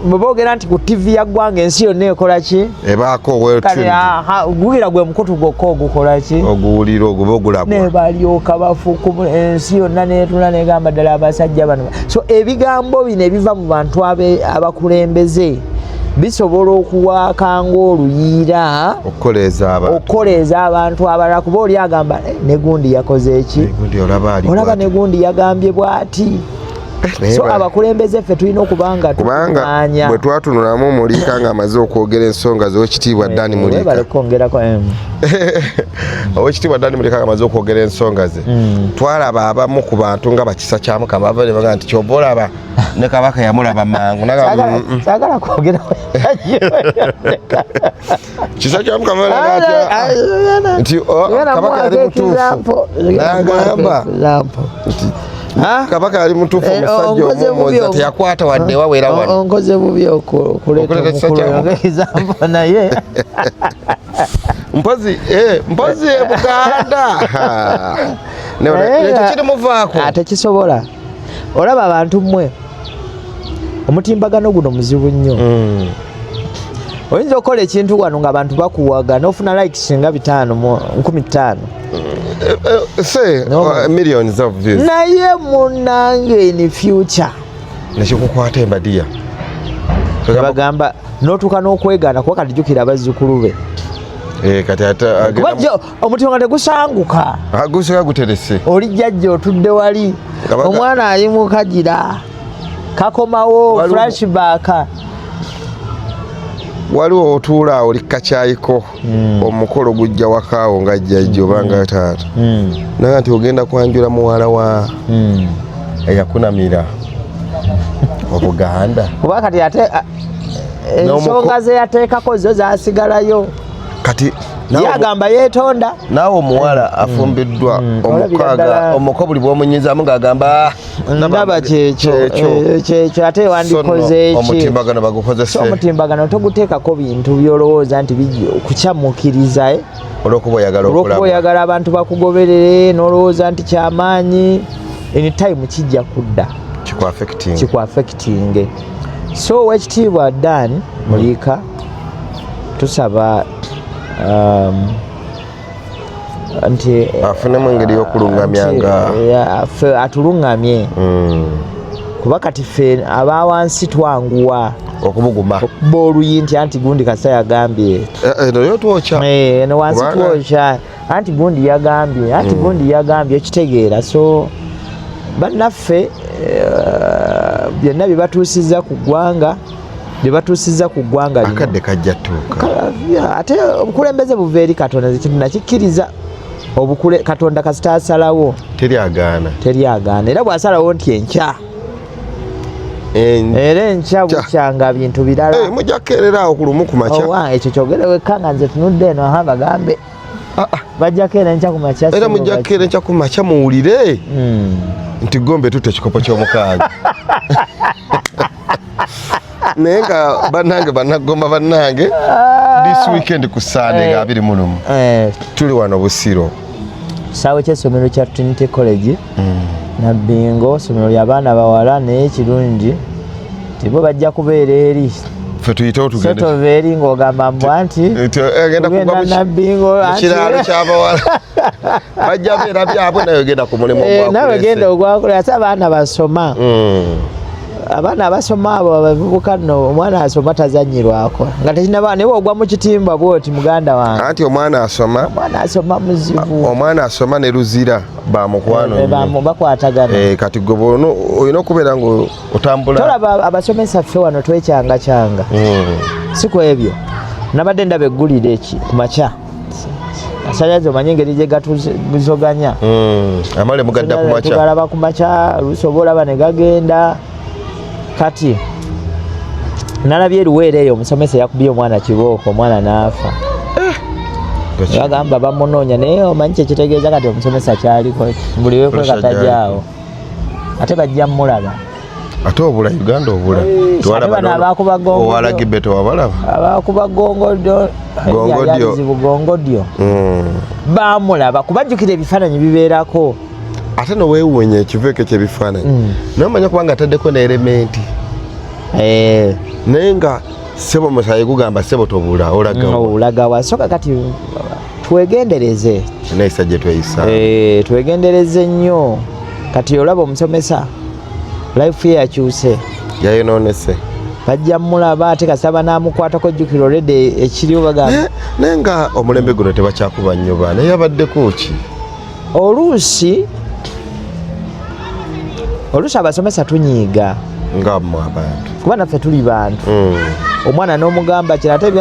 bwe boogera nti ku TV ya ggwanga ensi yonna ekola ki ebaako gugira gwe mukutu gwokka ogukola ki oguwulira ogwo ogulabwa ne balyoka bafuku ensi yonna neetula negamba ddala abasajja bano so ebigambo bino ebiva mu bantu abakulembeze bisobola okuwaaka ng'oluyiira okukoleeza abantu abalala kuba oli agamba ne gundi yakoze eki olaba ne gundi yagambye bw'ati so abakulembeze ffe tulina okubanga kubanga bwe twatunulamu Mulika nga amaze okwogera ensonga z'owekitiibwa Dani Mulika owekitiibwa Dani Mulika nga amaze okwogera ensonga ze twalaba abamu ku bantu nga bakisa kya Mukama bava ne bagamba nti ky'oba olaba ne Kabaka yamulaba mangu saagala kwogera kisa kya Mukama nti Kabaka yali mutuufu n'agamba Kabaka ali mutuufu omusajja omwoza teyakwata wadde wawera wano onkoze bubi okuleeta naye mpozi Buganda ekyo kirimuvaako tekisobola olaba abantu mmwe omutimbagano guno muzibu nnyo oyinza okukola ekintu wano ng'abantu bakuwaga n'ofuna likes nga 5,000 millions of views naye munange in future nekikukwata embadiya bagamba n'otuuka n'okwegaana kuba kati jjukira abazzukulu be kati omutima tegusanguka gusika guterese oli jjajja otudde wali omwana ali mu kagira kakomawo flashback waliwo otuula oli kakyayiko omukolo gujja wakaawo nga jjajja obanga taata naye nti ogenda kwanjula muwala wa eyakunamira Obuganda kuba kati ate ensonga ze yateekako zo zasigalayo kati yagamba yeetonda naawe omuwala afumbiddwa omuko buli bw'omunyizaamu ng'agamba ndaba kyekyo ate wandikoze eki omutimbagano bagukozese omutimbagano toguteekako bintu byolowooza nti kukyamukiriza olwokuba oyagala abantu bakugoberere n'olowooza nti kyamaanyi anytime kijja kudda kikuaffecting so owekitiibwa Dan Mulika tusaba nti afunemu engeri y'okulungamya nga atulungamye kuba kati ffe abawansi twanguwa okubuguma booluyi nti anti gundi kasa yagambye eno twokya eno wansi twokya anti gundi yagambye okitegeera so bannaffe byonna bye batuusizza ku ggwanga akadde kajja tuuka ate obukulembeze buva eri Katonda ekintu nakikkiriza Katonda kasita asalawo teryagaana era bw'asalawo nti enkya era enkya bukyanga bintu birala mujja kukeererawo ku lumu ku makya ekyo kyogere wekka nga nze tunudde eno bagambe bajja kukeera enkya ku makya era mujja kukeera enkya ku makya muwulire nti Gombe tutte ekikopo ky'omukaaga naye nga bannagomba bannange this weekend ku Sunday nga 21 tuli wano Busiro kisaawe ky'essomero kya Trinity College Nabbingo somero ly'abaana bawala naye kirungi tibo bajja kubeera eri ffe tuyitewo tugende sotova eri ng'ogamba mbwa nti agenda kugenda Nabbingo ekiraalo ky'abawala bajja beera byabwe naye ogenda ku mulimu nawe genda ogwakulira ate abaana basoma abaana abasoma abo abavubuka nno omwana asoma tazanyirwako nga tekinaba naye ogwa mu kitimba bwoti muganda wange anti omwana asoma muzibu omwana asoma ne luzira bamukwano bakwatagana kati gwe olina okubeera nga otambula tolaba abasomesa ffe wano twekyanga si ku ebyo nabadde ndaba eggulire ku makya asanyaze omanye engeri gye gatuzoganya amale mugadda ku makya tugalaba ku makya olusobola olaba ne gagenda kati nalabye eruweera eyo omusomesa yakubye omwana kibooko omwana n'afa bagamba bamunoonya naye omanyi kyekitegeeza kati omusomesa kyaliko buli wekwekatajaawo ate bajja mmulaba ate obula Uganda obula owalagi beto wabalaba abakuba gongodio bamulaba kubajjukira ebifaananyi bibeerako ate noweewuunya ekiveeko ekyebifaananyi nomanya kubanga ataddeko ne elementi naye nga sebo musayi gugamba sebo tobula olagawa soka kati twegendereze naisa gye tweyisa twegendereze nnyo kati olaba omusomesa life ye yakyuse yayononese bajja mulaba ate kasaba namukwatako jjukiro olede ekiriwo bagamba naye nga omulembe guno tebakyakuba nnyo baana yabaddeko ki oluusi abasomesa tunyiiga nga mmwe abantu kuba naffe tuli bantu omwana n'omugamba kirate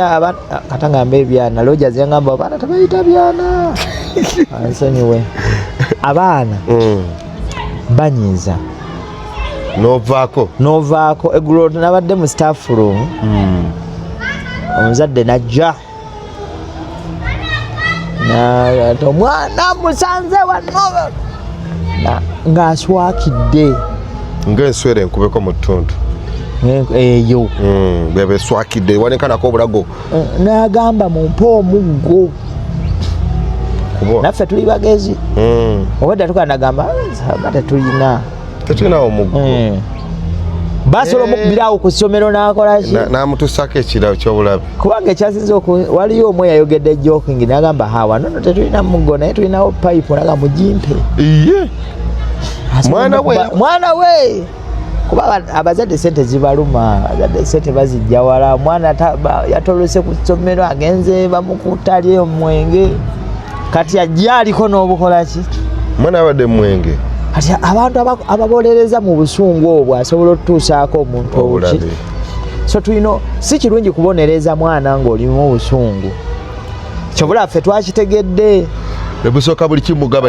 katangamba ebyana Rogers yangamba abaana tebayita byana ansonyiwe abaana banyiiza novaako eggulo nabadde mu staff room omuzadde najja omwana musanze wano ng'aswakidde ng'enswera enkubeko mu ttuntu eyo bweba eswakidde wanekanako obulago n'agamba mumpe omuggo naffe tuli bagezi obadde tukana nagamba tetulina omuggo basobola omukubirawo ku ssomero n'akolaki n'amutusako ekirabo ky'obulabe kubanga ekyasinza waliyo omwe yayogedde joking n'agamba hawa nono tetulina muggo naye tulinawo payipu naga mugimpe mwana we kuba abazadde sente zibaluma abazadde sente bazijja wala mwana yatolose ku ssomero agenze bamukutali omwenge kati ajja aliko n'obukolaki mwana abadde mwenge kati abantu ababolereza mu busungu obwo asobola okutuusaako omuntu obuki so tulina si kirungi kubonereza mwana ng'olimu obusungu kyobula ffe twakitegedde ebusooka buli kimugaba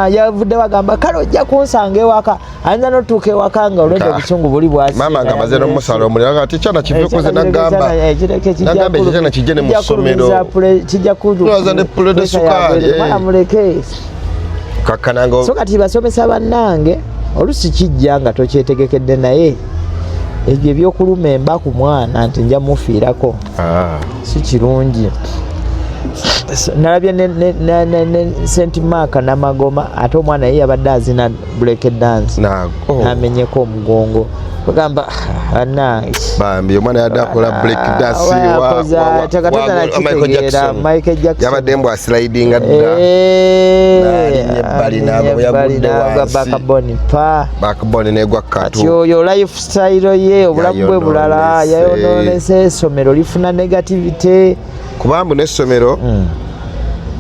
yavudde wagamba kale ojja kunsanga ewaka ayinza n'otuuka ewaka nga olwedde obusungu buli bwasi maama nga amaze n'omusala omulira ati kyana kivekoze nagamba ekikyana kijje ne mu ssomero tulaza ne pule de sukaali muleke kakkananga so kati basomesa bannange olusi kijja nga tokyetegekedde naye ebyo ebyokuluma emba ku mwana nti nja mufiirako si kirungi nalabye ne St. Mark Namagoma ate omwana ye yabadde azina break dance namenyeko omugongo bagamba bambi omwana yadde akola break dance Michael Jackson yabadde mbw aslidinga backbone negwa kati oyo lifestyle ye obulamu bwe bulala yayononese essomero lifuna negativity kubambu n'essomero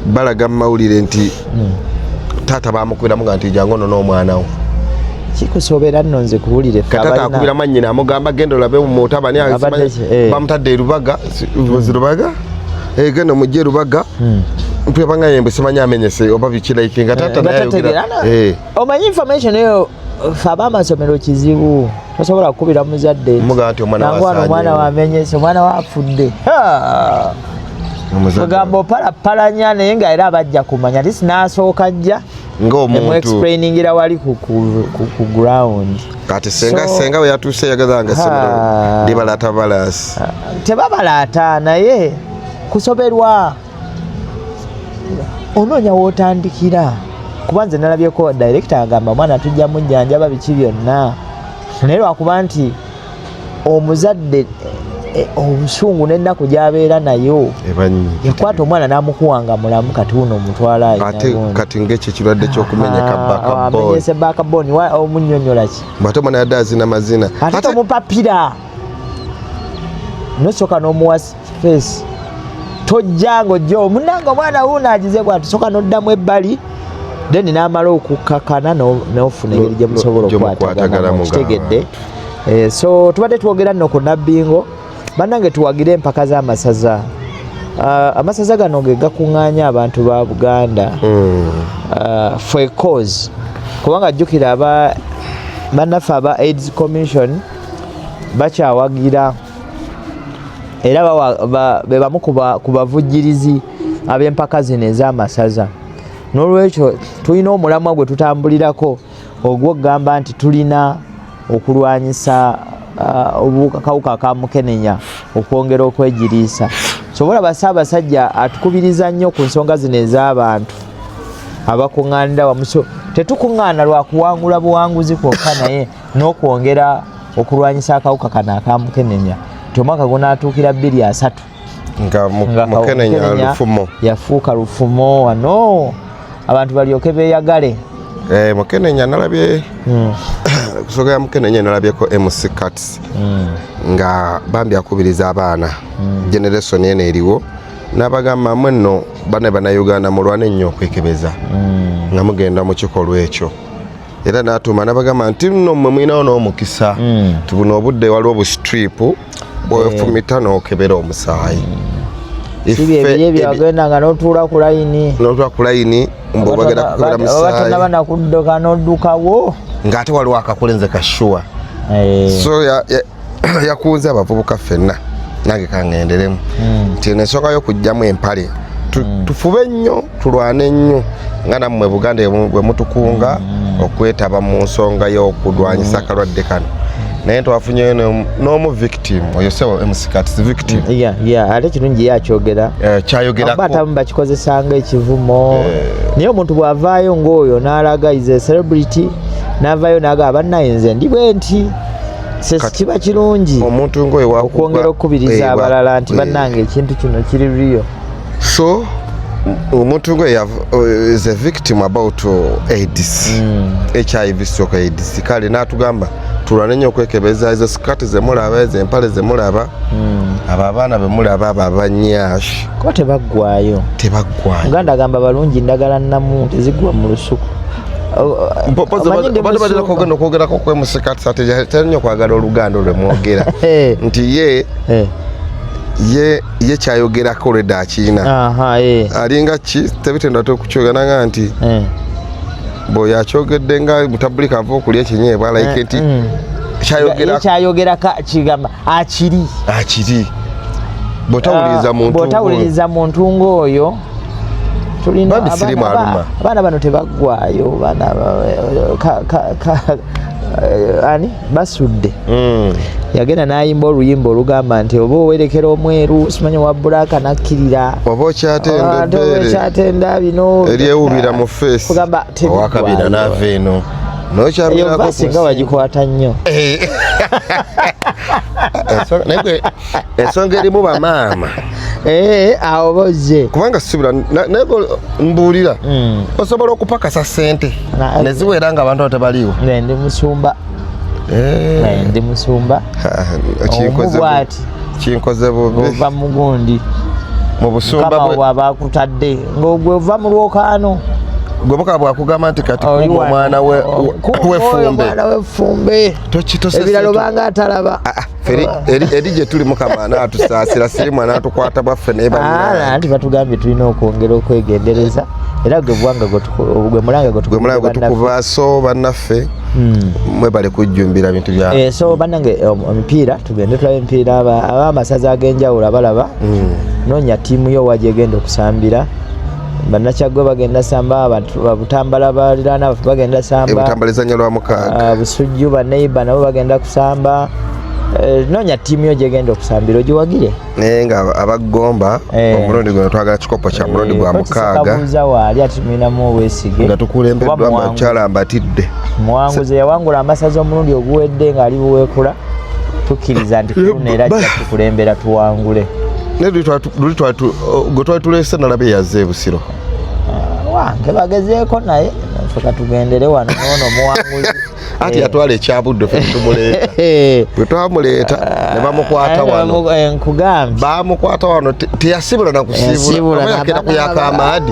balaga mu mawulire nti taata bamukubiramu nga nti jangono n'omwana wo kikusoobera nno nze kuwulire katata akubira mannyina amugamba genda olabe mu mutabani bamutadde erubaga zirubaga genda mujje erubaga mpebanga yembe simanyi amenyese oba bikiraike nga tata naye omanyi information eyo fe ab'amasomero kizibu tosobola kukubira muzadde omwana wamenyese omwana wafudde mugamba opalapalanya naye nga era abajja kumanya ti sinasooka jja emuexplainingira wali ku ground kati senga we yatuuse yagazanga essomero libalaata balasi tebabalaata naye kusoberwa onoonya wootandikira kubanze nalabyeko director agamba mwana tujja mujjanjaba biki byonna naye lwakuba nti omuzadde obusungu n'ennaku gy'abeera nayo yakwata omwana n'amukuwanga mulamu kati uno omutwala kati ng'ekyo ekirwadde ky'okumenyeka amenyese backbone omunnyonnyola ki ate omwana yadde azina mazina ate omupapira nosooka n'omuwa face tojja ng'ojja omunanga omwana wuuno agize bw'ati sooka n'oddamu ebbali then n'amala okukakana n'ofuna engeri gye musobola okukwatagana kitegedde so tubadde twogera nno ku Nabbingo bannange tuwagire empaka z'amasaza amasaza gano ge gakuŋŋaanya abantu ba Buganda for a cause kubanga jjukira bannaffe aba AIDS Commission bakyawagira era be bamu ku bavujjirizi ab'empaka zino ez'amasaza n'olwekyo tulina omulamwa gwe tutambulirako ogw'okugamba nti tulina okulwanyisa akawuka ka mukenenya okwongera okwegiriisa sobola Ssaabasajja atukubiriza nnyo ku nsonga zino ez'abantu abakuŋŋaanira wamu tetukuŋŋaana lwa kuwangula buwanguzi kwokka naye n'okwongera okulwanyisa akawuka kano aka mukenenya nti omwaka gunaatuukira 2023 nga mukenenya lufumo yafuuka lufumo wano abantu balyoke beeyagale mukenenya nalabye kusoga ya mukenenya nalabyeko MC Cuts nga bambi akubiriza abaana generation ene eriwo nabagamba mwenno bana Uganda mulwane nnyo okwekebeza nga mugenda mu kikolwa ekyo era natuma nabagamba nti nno mmwe mwinawo n'omukisa tubuna obudde waliwo obustrip bwefumita n'okebera omusaayi ebyo byagendanga n'otuula ku layini mbobagera kukebera musaayi nabana kuddoka n'oddukawo ng'ate waliwo akakulenze kashuwa so yakunze abavubuka ffenna nange kangenderemu nti nensookayo okugjamu empale tufube nnyo tulwane nnyo nga nammwe Buganda bwe mutukunga okwetaba mu nsonga y'okulwanyisa akalwadde kano naye twafunyeyo n'omu victim oyo sebo MC Cuts victim ate kirungi yakyogera kyayogerako batamu bakikozesanga ekivumo naye omuntu bw'avaayo ng'oyo n'alaga is a celebrity n'avaayo n'agamba bannaye nze ndi bwe nti kiba kirungi omuntu ng'oyo okwongera okukubiriza abalala nti bannange ekintu kino kiri real so omuntu ng'oyo is a victim about AIDS HIV stroke AIDS kale n'atugamba tulwane nnyo okwekebeza ezo sikati zemulaba ezo empale zemulaba abo abaana bemulaba abo abanyashi ko tebaggwayo Uganda agamba balungi ndagala nnamu tezigwa mu lusuku okwogerako kwemusikati ate nnyo kwagala oluganda olwemwogera nti ye kyayogerako olwedda akiina alinga ki tebitenda te okukyogera nti bw'oyo akyogedde nga mutabulika ava okulya ekinyeebwa like nti kyayogerako kigamba akiri bw'otawuliriza muntu ng'oyo abaana bano tebaggwayo ani basudde yagenda n'ayimba oluyimba olugamba nti oba owerekera omweru simanyi wa bulaka nakkirira oba okyatenda bino eryewubira mu feesi owakabina naava eno eyo basi nga wagikwata nnyo ensonga erimu bamaama awo bozze kubanga sibira naye mbuulira osobola okupakasa ssente neziwera nga abantu tebaliwo ndi musumba omubwati kinkoze bubi ova mugundi mu busumba bwabakutadde ng'ogwe ova mu lwokaano gwe muka bwakugamba nti kati kumba omwana wefumbe ebiralo banga atalaba eri gye tuli mukama naatusaasira sirimu anaatukwata bwaffe naye anti batugambye tulina okwongera okwegendereza era gwe mulanga gwe tukubaaso bannaffe mwebale kujjumbira bintu bya so bannange omupiira tugende tulaba emipiira ab'amasaza ag'enjawulo abalaba noonya ttiimu yo wajegenda okusambira bannakyagwe bagenda samba babutambala baliraana bagenda samba ebutambala ezannya lwa mukaaga busujju baneiba nabo bagenda kusamba Nonya timu yo gyegenda okusambira ogiwagire naye nga abagomba omulundi guno twagala kikopo kya mulundi gwa mukaaga kabuuza waali ati tulinamu obwesige nga tukulembeddwa mukyala ambatidde muwanguzi yawangula amasaza omulundi oguwedde ng'ali buweekula tukkiriza nti kuno era ajja tukulembera tuwangule naye gwe twali tuleese nalabe yazze ebusiro wange bagezeeko naye ffe katugendere wano noono omuwanguzi ati yatwala ekyabudde ffe tumuleeta bwe twamuleeta ne bamukwata wano nkugambye bamukwata wano teyasibula nakusiibula kuyaka amaadi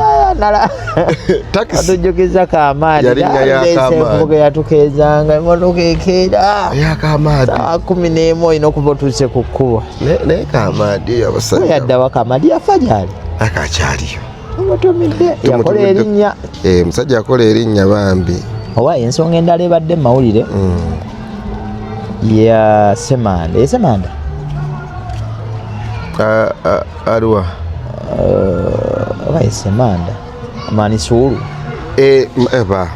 atujjukiza kamaadi yalinnya yatukezanga emotoka ekeera yaka amaadi saa 11 olina okuba otuuse ku kkubo naye kamaadi eyo abasajja yaddawa kamaadi yafa gyali akakyaliyo mutumidde yakola erinnya musajja yakola erinnya bambi owa ensonga endala ebadde mawulire ya Semanda esemanda aliwa oba esemanda Manisuru eba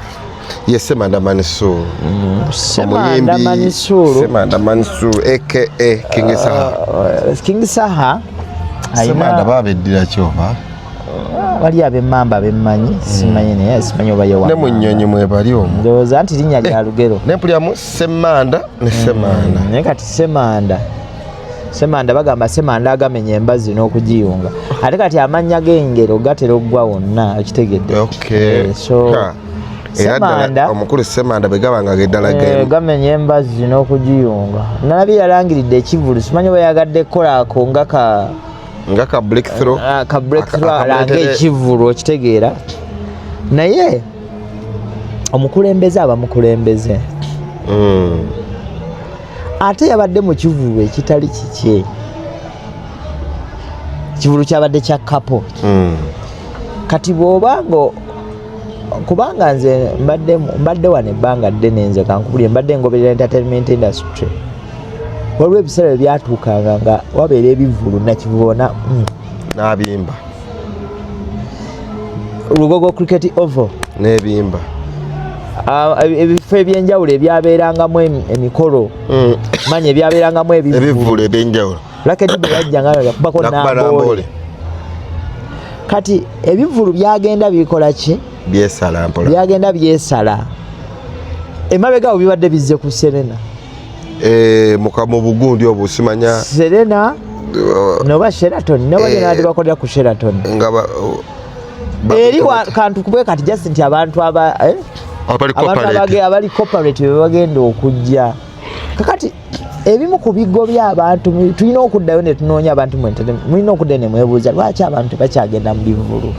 ye Semanda Manisuru Semanda Manisuru Semanda Manisuru aka King Saha Semanda babeddira kyova wali abemmamba abemmanyi simanyi naye simanyi oba yewa ne munyonyi mwebali omwo ndowooza nti linnya lya lugero nempulyamu Semanda ne Semanda naye kati Semanda bagamba Semanda agamenya embazi n'okugiyunga ate kati amannya g'engero gatera okuggwa wonna okitegedde so Semanda omukulu Semanda bwe gabanga geddala gamenya embazi n'okugiyunga nalabye yalangiridde ekivulu simanyi oba yagadde kukola ako nga ka breakthrough alange ekivulu okitegeera naye omukulembeze aba mukulembeze ate yabadde mu kivulu ekitali kikye kivulu kyabadde kya kapo kati bw'obanga kubanga nze mbadde wano ebbanga ddene nze kankubulye mbadde ngoberera entertainment industry waliwo ebiseera byatuukanga nga wabeera ebivulu nakivubona n'abimba Lugogo Cricket Oval n'ebimba ebifo ebyenjawulo ebyabeerangamu emikolo manya ebyabeerangamu ebivulu ebyenjawulo laketi bwe yajjanga yakubako Namboole kati ebivulu byagenda bikola ki byagenda byesala emabega awo bibadde bizze ku Serena mu bugundi obwo simanya Serena noba Sheraton nabagenda bakolera ku Sheraton eri kantu kubwe kati just nti abantu abali cooperative bagenda okujja kakati ebimu ku bigo by'abantu tulina okuddayo ne tunoonya abantu mulina okuddayo ne mwebuuza lwaki abantu tebakyagenda mu bivulu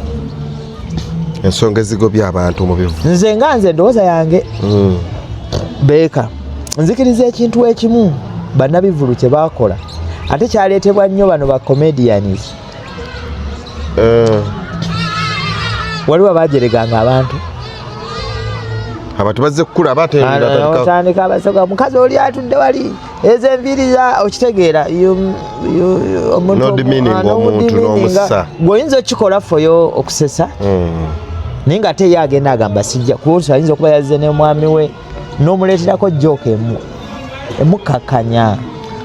ensonga ezigo by'abantu mu bivulu nze ndowooza yange beeka nzikiriza ekintu ekimu bannabivulu kye baakola ate kyaleetebwa nnyo bano ba comedians waliwo baajereganga abantu bazze kukula batandika abasoga mukazi oli atudde wali ezo enviiri okitegeera gweoyinza okikola foyo okusesa naye nga ate ye agenda agamba sijja kusa ayinza okuba yazze n'omwami we n'omuleeterako jooka emukakanya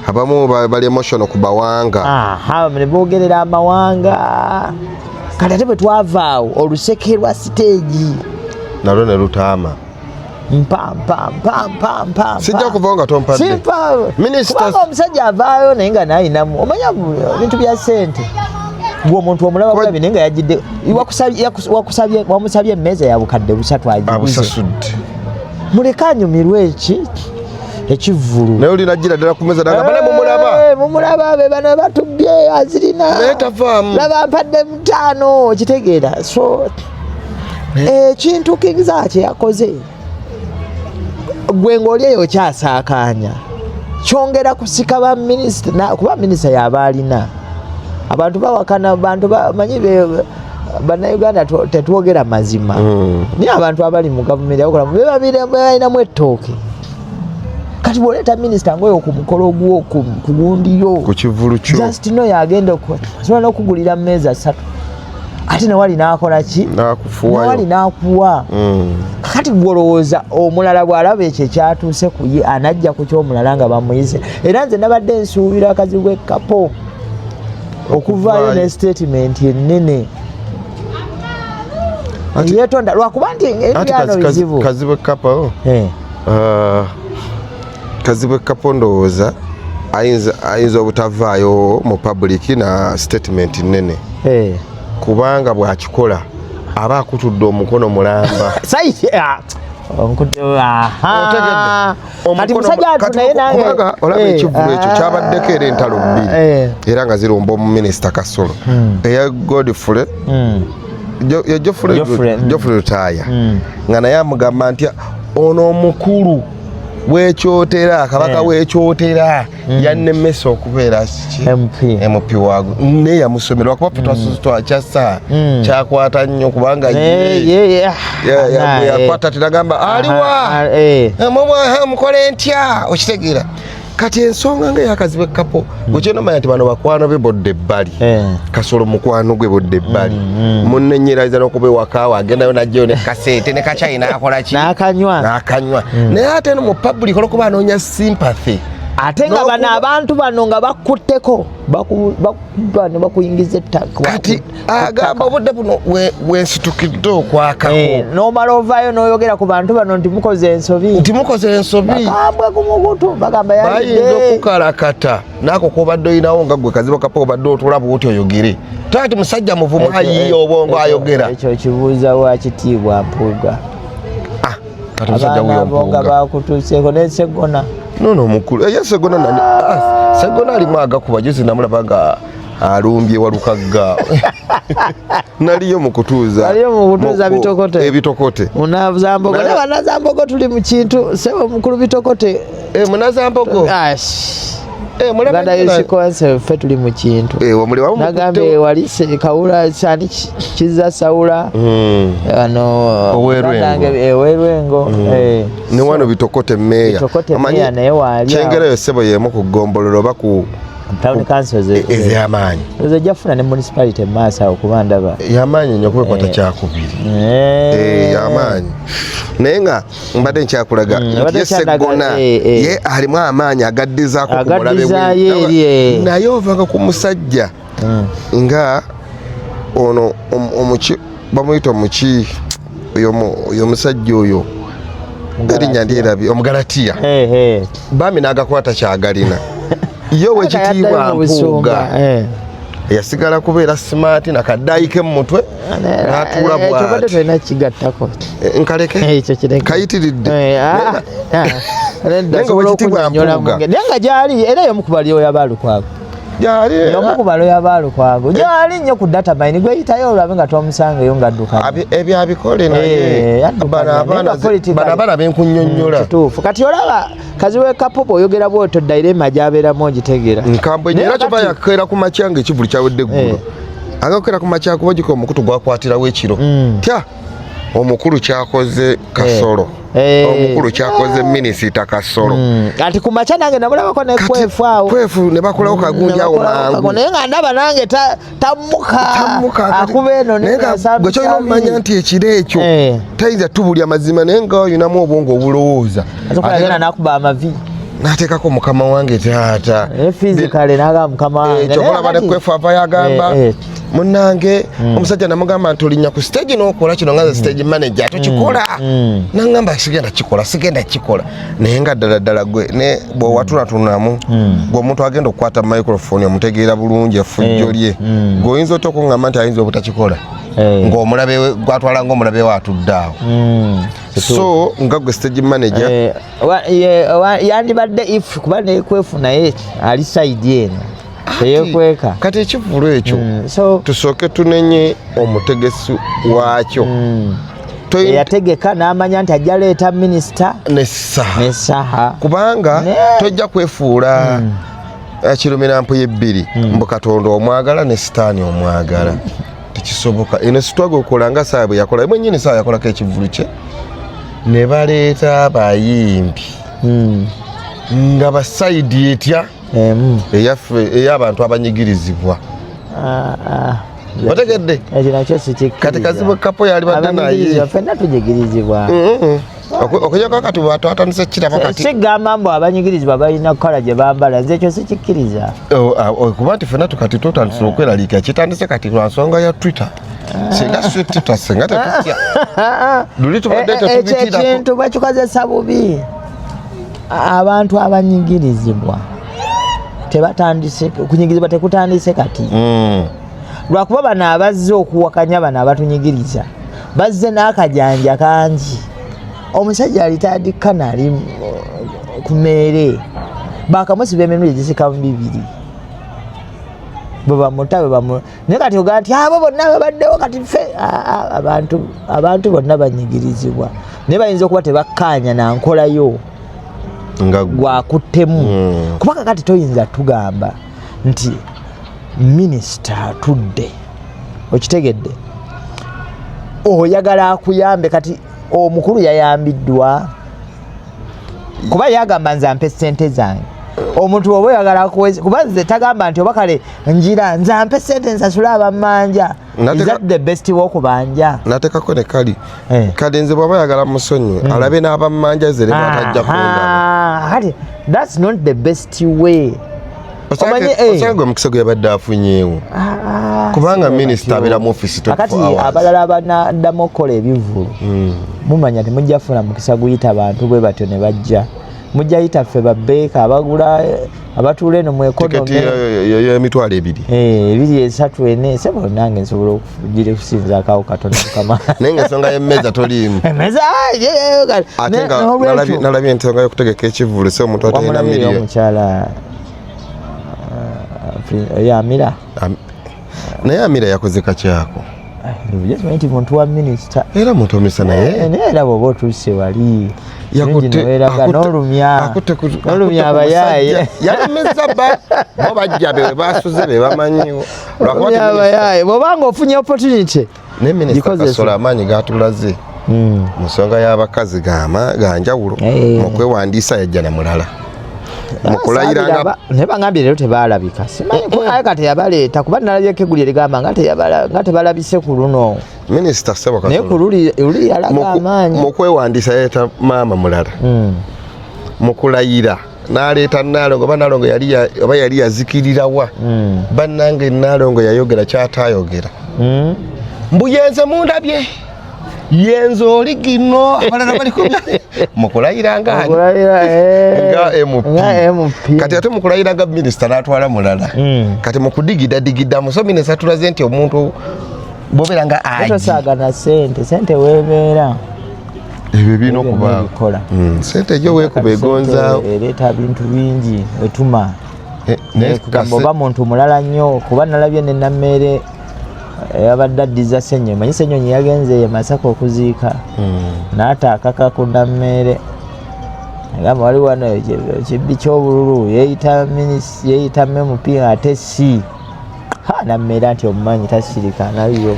abamu bali emotional ku bawanga ne boogerera amawanga kati ate bwe twavaawo oluseke lwa siteegi nalwo ne lutaama sijja kuvaawo nga tompadde kubanga omusajja avaayo naye nga nayinamu omanya bintu bya ssente gwe omuntu omulaba bulabi naye nga yajjidde wamusabye emmeeza ya bukadde busatu abusasudde muleke anyumirwe ekivulu naye olina gira ddala ku mmeeza nagamba mumulaba be bano batubbye azirina naye tavaamu laba mpadde 5 okitegeera so ekintu Kingza kye yakoze gwe ng'oli eyo okyasaakaanya kyongera kusika baminisita kuba minisita yaba alina abantu bawakana bantu bamanyi bannayuganda tetwogera mazima naye abantu abali mu gavumenti abakola balinamu ettooke kati bw'oleeta minisita ngaoyo ku mukolo ogwo ku gundiyo ku kivulu kyo just no yagenda osobola n'okugulira mmeeza 3 ate newali n'akola ki newali n'akuwa kakati gwolowooza omulala bw'alaba ekyo ekyatuuse ku ye anajja ku ky'omulala nga bamuyise era nze nabadde nsuubira akazibu ekkapo okuvaayo ne statement ennene yeetonda lwakuba nti ebyano bizibu kazibu ekkapo kazibu ekkapo ndowooza ayinza obutavaayo mu public na statement nnene kubanga bw'akikola aba akutudde omukono mulamba olaba ekivulu ekyo kyabaddeko era entalo bbiri era nga zirumba omuminisita Kasolo eya Godfrey Geoffrey Lutaaya nga naye amugamba nti ono omukulu wekyotera kabaka wekyotera yannemesa okubeera MP waago naye yamusomera lwakuba twasuzetwakyasa kyakwata nnyo kubanga yakwata tinagamba aliwa mukole ntya okitegeera kati ensonga nga eyakazibu ekkapo gwekyonamanya nti bano bakwano be bodde ebbali Kasolo mukwano gwe bodde ebbali munnenyereza n'okuba ewakaawo agendayo najjayo ne kaseete ne kacayi n'akolaki n'akanywa naye ate no mu public olwokuba anoonya sympathy ate nga bano abantu bano nga bakutteko bakuddwa ne bakuyingiza ettaka kati agamba obudde buno wensitukidde okwakako n'omala ovaayo n'oyogera ku bantu bano nti mukoze ensobi bakambwe ku mukutu bagamba bayinza okukalakata naako kobadde oyinawo nga gwe kazibu ekkapo obadde otulaba oti oyogere tati musajja muvumu ayiiya obwongo ayogera ekyo kibuuza wa kitiibwa Mpuuga kati musajja wuyo Mpuuga bakutuuseeko ne Sseggona nono mukulu eya Sseggona nani Sseggona alimu agakuba juzi namulaba nga alumbye walukagga naliyo mukutuuza ebitokote munazambogo ne banazambogo tuli mu kintu sebo mukulu bitokote munazambogo Uganda yesikonse ffe tuli mu kintu nagambye wali Kawula kyani kiza Sawula Owerwengo ne wano bitokote meya naye wali kyengerayo sebo yemu ku gombololo baku town councils ez'amaanyi jafuna ne municipality maaso awo kuba ndaba y'amaanyi nnyo kubekwata kyakubiri y'amaanyi naye nga mbadde nkyakulaga nti ye Sseggona ye alimu amaanyi agaddizaako ku mulabe we naye ovanga ku musajja nga ono bamuyita omuki oyo musajja oyo erinnya ndyerabye Omugalatiya bami n'agakwata kyagalina yo wekitiibwa Mpuuga yasigala kubeera smart nakaddaayike mu mutwe n'atuula bw'ati nkaleke kayitiridde naye nga gyali era yomukubaliyo yabalukwago yomukubalo yabalukwago gyali nnyo ku data mine gweyitayo olabe nga twamusangaeyo ng'adduka ebyabikole naye bano abaana benkunnyonnyola kituufu kati olaba kazibu ekkapo bw'oyogera bw'otyo ddayirema gy'abeeramu ogitegeera nkambwe era kyoba yakeera ku makya nga ekivulu kyawedde eggulo agakeera ku makya kuba gika omukutu gwakwatirawo ekiro tya omukulu kyakoze Kasolo omukulu kyakoze minisita Kasolo kati ku makya nange namulabako ne kwefu awo ne bakolawo kagundi awo mangu naye nga ndaba nange tammuka akuba eno gwe kyolina omumanya nti ekiro ekyo tayinza tubulya mazima naye nga oyinamu obwongo obulowooza agenda nakuba amavi n'ateekako mukama wange taata fizikale naga mukama wange kyokulaba ne kwefu ava yagamba munnange omusajja namugamba nti olinnya ku stage n'okola kino nga stage manager tokikola nangamba sigenda kikola naye nga ddala gwe ne bw'owatunatunamu gwe omuntu agenda okukwata microphone omutegeera bulungi effujjo lye gweoyinza otya okuŋŋamba nti ayinza obutakikola ng'omulabe gwatwala ng'omulabe we atudde awo so nga gwe stage manager yandibadde if kuba nekwefu naye ali side eno teyekweka kati ekivulu ekyo tusooke tunenye omutegesi wakyo yategeka n'amanya nti ajja leeta minisita n'essaha kubanga tojja kwefuula kirumira mpu yebbiri mbu Katonda omwagala ne sitaani omwagala tekisoboka eno sitwaga okola nga saa bwe yakola mwennyini saa yakolako ekivulu kye ne baleeta abayimbi nga basayidi etya ey'abantu abanyigirizibwa otegedde ekyo nakyo sikikkiriza kati kazibu kapo yali badde naye ffenna tujigirizibwa okunyaka kati batwatandise kiraba kati sigamba mbu abanyigirizibwa balina kukola gye bambala nze ekyo sikikkiriza kuba nti ffenna tukati tutandise okweraliikira kitandise kati lwa nsonga ya Twitter singa Twitter singa tetutya luli tubadde tetubitirako ekintu bakikozesa bubi abantu abanyigirizibwa tebatandise kunyigirizibwa tekutandise kati lwakuba bano abazze okuwakanya bano abatunyigiriza bazze n'akajanja kangi omusajja alitandika nali ku meere bakamusiba emirundi egisika mu 2 bwe bamuta naye kati ogaa nti abo bonna babaddewo kati ffe abantu bonna banyigirizibwa naye bayinza okuba tebakkaanya nankolayo nga gwakuttemu kubanga kati toyinza tugamba nti minisita atudde okitegedde oyagala akuyambe kati omukulu yayambiddwa kuba yagamba nze ampe ssente zange omuntu oba oyagala kuba nze tagamba nti oba kale njira nze ampe ssente nsasule abamanja is that the best wokubanja natekako ne kali nze bwaba yagala musonyi alabe n'abamanja ze lebatajja kundaba kati that's not the best way osanga gwe mukisa gwe yabadde afunyeewo kubanga minisita abeera mu ofisi kati abalala abanaddamu okukola ebivulu mumanya temujja funa mukisa guyita bantu bwe batyo ne bajja mujja yita ffe babbeeka abagula abatuula eno mu ekonomi emitwalo 2 2 3 4 sebo nange nsobola okugira kusinza akawo katono kama nange ensonga y'emmeeza toliimu emmeeza ate nga nalabye ensonga y'okutegeka ekivulu so omuntu atalina miliyo omukyala Amira naye Amira yakoze kakyako nti muntu wa minisita era muntu omisa naye era bwoba otuuse wali n'olumya abayaaye yalemeza bo bajja be basuze be bamanyiwo abayaaye bwobanga ofunye opportunity ne minisita Kasola amaanyi gatulaze mu nsonga y'abakazi ganjawulo mu kwewandiisa yajja na mulala mukulayiranga naye bangambye leero tebaalabika simanyi kunaye kati yabaleeta kuba nalabyeko eggulu erigamba nga tebalabise ku luno minisita Ssebo Kasola naye ku luli yalaga amaanyi mu kwewandiisa yaleeta maama mulala mu kulayira n'aleeta Nalongo oba Nalongo yali yazikirirawa bannange Nalongo yayogera kyataayogera mbuyenze mundabye yenzo oli gino abalala bali mukulayira nga MP kati ate mukulayira nga minisita n'atwala mulala kati mukudigida muso minisita tulaze nti omuntu bobeera nga tosaagana sente weebeera ebyo birina okuba sente jo weekuba egonzaawo ereeta bintu bingi etuma kugamba oba muntu mulala nnyo kuba nalabye ne Nammeere yabadde addiza Ssenyonyi manyi Ssenyonyi yagenze ye Masaka okuziika n'ataakaka ku Nammeere agamba wali wano ekibbi ky'obululu yeeyita MP ate si Nammeere nti omumanyi tasirika nayo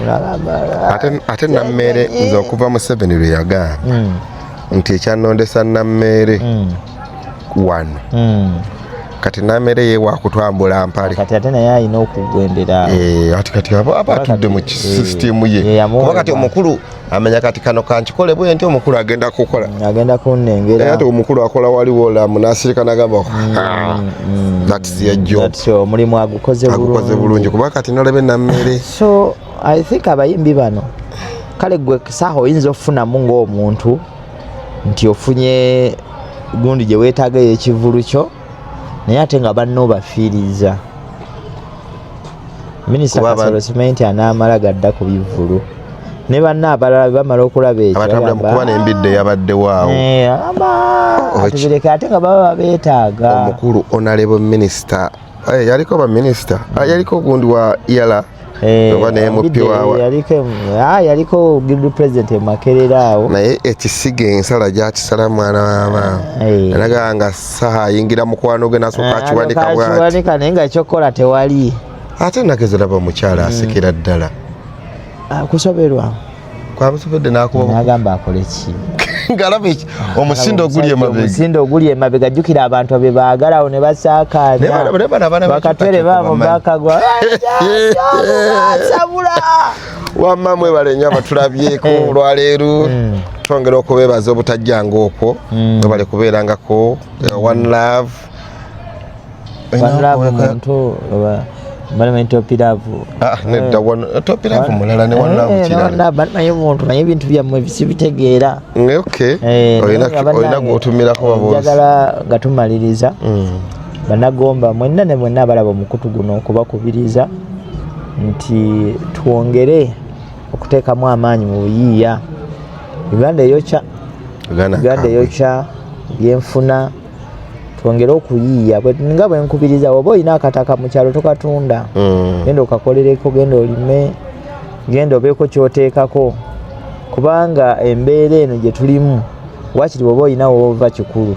ate Nammeere nze okuva mu 7 lwe yagamba nti ekyanondesa Nammeere wano kati Nammeere ye wakutwambula mpale kati ate naye alina okugwendera kati aba atudde mu system ye kuba kati omukulu amenya kati kano kankikole bwe nti omukulu agenda kunnengera ate omukulu akola waliwo olamu n'asirika n'agamba that's your job omulimu agukoze bulungi kuba kati nolabe Nammeere so I think abayimbi bano kale gwe saho oyinza okufunamu ng'omuntu nti ofunye gundi gye weetaaga ekivulu kyo naye ate nga banno bafiiriza minisita Kasolo simanyi nti anaamala gadda ku bivulu ne banna abalala bamala okulaba ekyo abatambula mu kuba n'embidde yabaddewaawo atubireke ate nga baba beetaaga omukulu Honorable Minister yaliko baminisita yaliko gundi wa yala oba ne MP waawa yaliko gundi president Makerere awo naye ekisige ensala gyakisala mwana w'abaana alaga nga saha ayingira mukwano gwe nasooka akiwanika bw'ati naye nga ekyokukola tewali ate nageze laba omukyala asekera ddala kusoberwa kwamusobedde n'akuba n'agamba akole ki ngalabe omusindo guli emabega jukira abantu abe baagalawo ne basaakaanya bakatere babo bakagwa sabula wamma mwebale nnyo abatulabyeko olwaleero twongera okubeebaza obutajjanga okwo mwebale kubeerangako one love muntu Mama Topiravu. Topiravu mulala ne one love kirala. Naye muntu naye ebintu byammwe bisibitegeera. Okay. Oyina gwotumirako babozi. Njagala gatumaliriza. Banagomba mwenna ne mwenna abalaba omukutu guno okubakubiriza nti tuwongere okuteekamu amaanyi mu buyiiya. Uganda eyokya byenfuna twongere okuyiiya nga bwe nkubiriza oba olina akataka mu kyalo tokatunda genda okakolereko genda olime genda obeeko kyoteekako kubanga embeera eno gye tulimu wakiri oba olina woova kikulu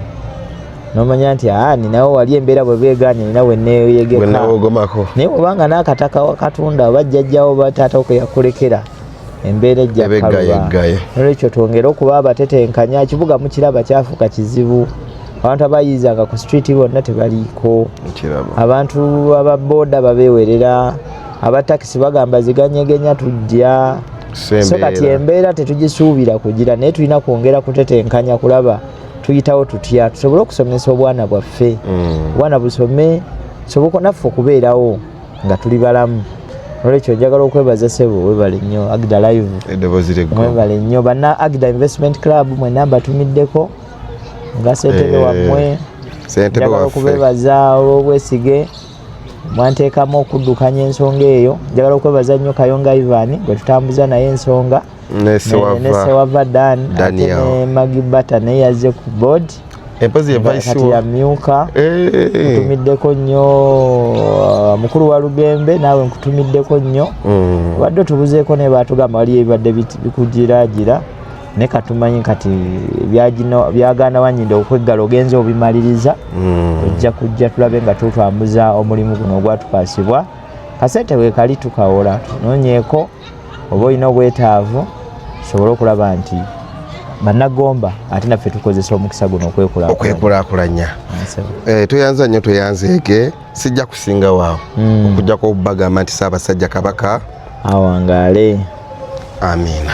n'omanya nti ninawo wali embeera bwe beegaanye ninawe neeyegeka naye obanga n'akataka wakatunda oba jjajjawo oba taata yakulekera embeera ejja kaluba nolwekyo twongere okuba abatetenkanya kibuga mukiraba kyafuuka kizibu abantu abayizanga ku street bonna tebaliiko abantu ababoda babeewerera abatakisi bagamba ziganyegenya tujja so kati embeera tetugisuubira kugira naye tulina kwongera kutetenkanya kulaba tuyitawo tutya tusobole okusomesa obwana bwaffe obwana busome soboka naffe okubeerawo nga tuli balamu olwekyo njagala okwebaza ssebo webale nnyo Agda Live webale nnyo banna Agda Investment Club mwenna mbatumiddeko nga ssentebe wammwe njagala okubebaza olw'obwesige mwanteekamu okuddukanya ensonga eyo njagala okwebaza nnyo Kayonga Ivan gwe tutambuza naye ensonga ne Sewava Dan ate ne Magibata naye yazze ku board kati yamyuka nkutumiddeko nnyo mukulu wa Lugembe naawe nkutumiddeko nnyo wadde tubuzeeko naye baatugamba wali ebibadde bikugiraagira ne katumanyi kati byagaana wanyinde okweggala ogenza obimaliriza ojja kujja tulabe nga tutwambuza omulimu guno ogwatukwasibwa kasente weekali tukawola tunoonyeeko oba olina obwetaavu tusobole okulaba nti bannagomba ate naffe tukozesa omukisa guno okwekulaakulanya toyanza nnyo toyanzeege sijja kusinga waawo okujjako obubagamba nti Ssaabasajja Kabaka awangaale amiina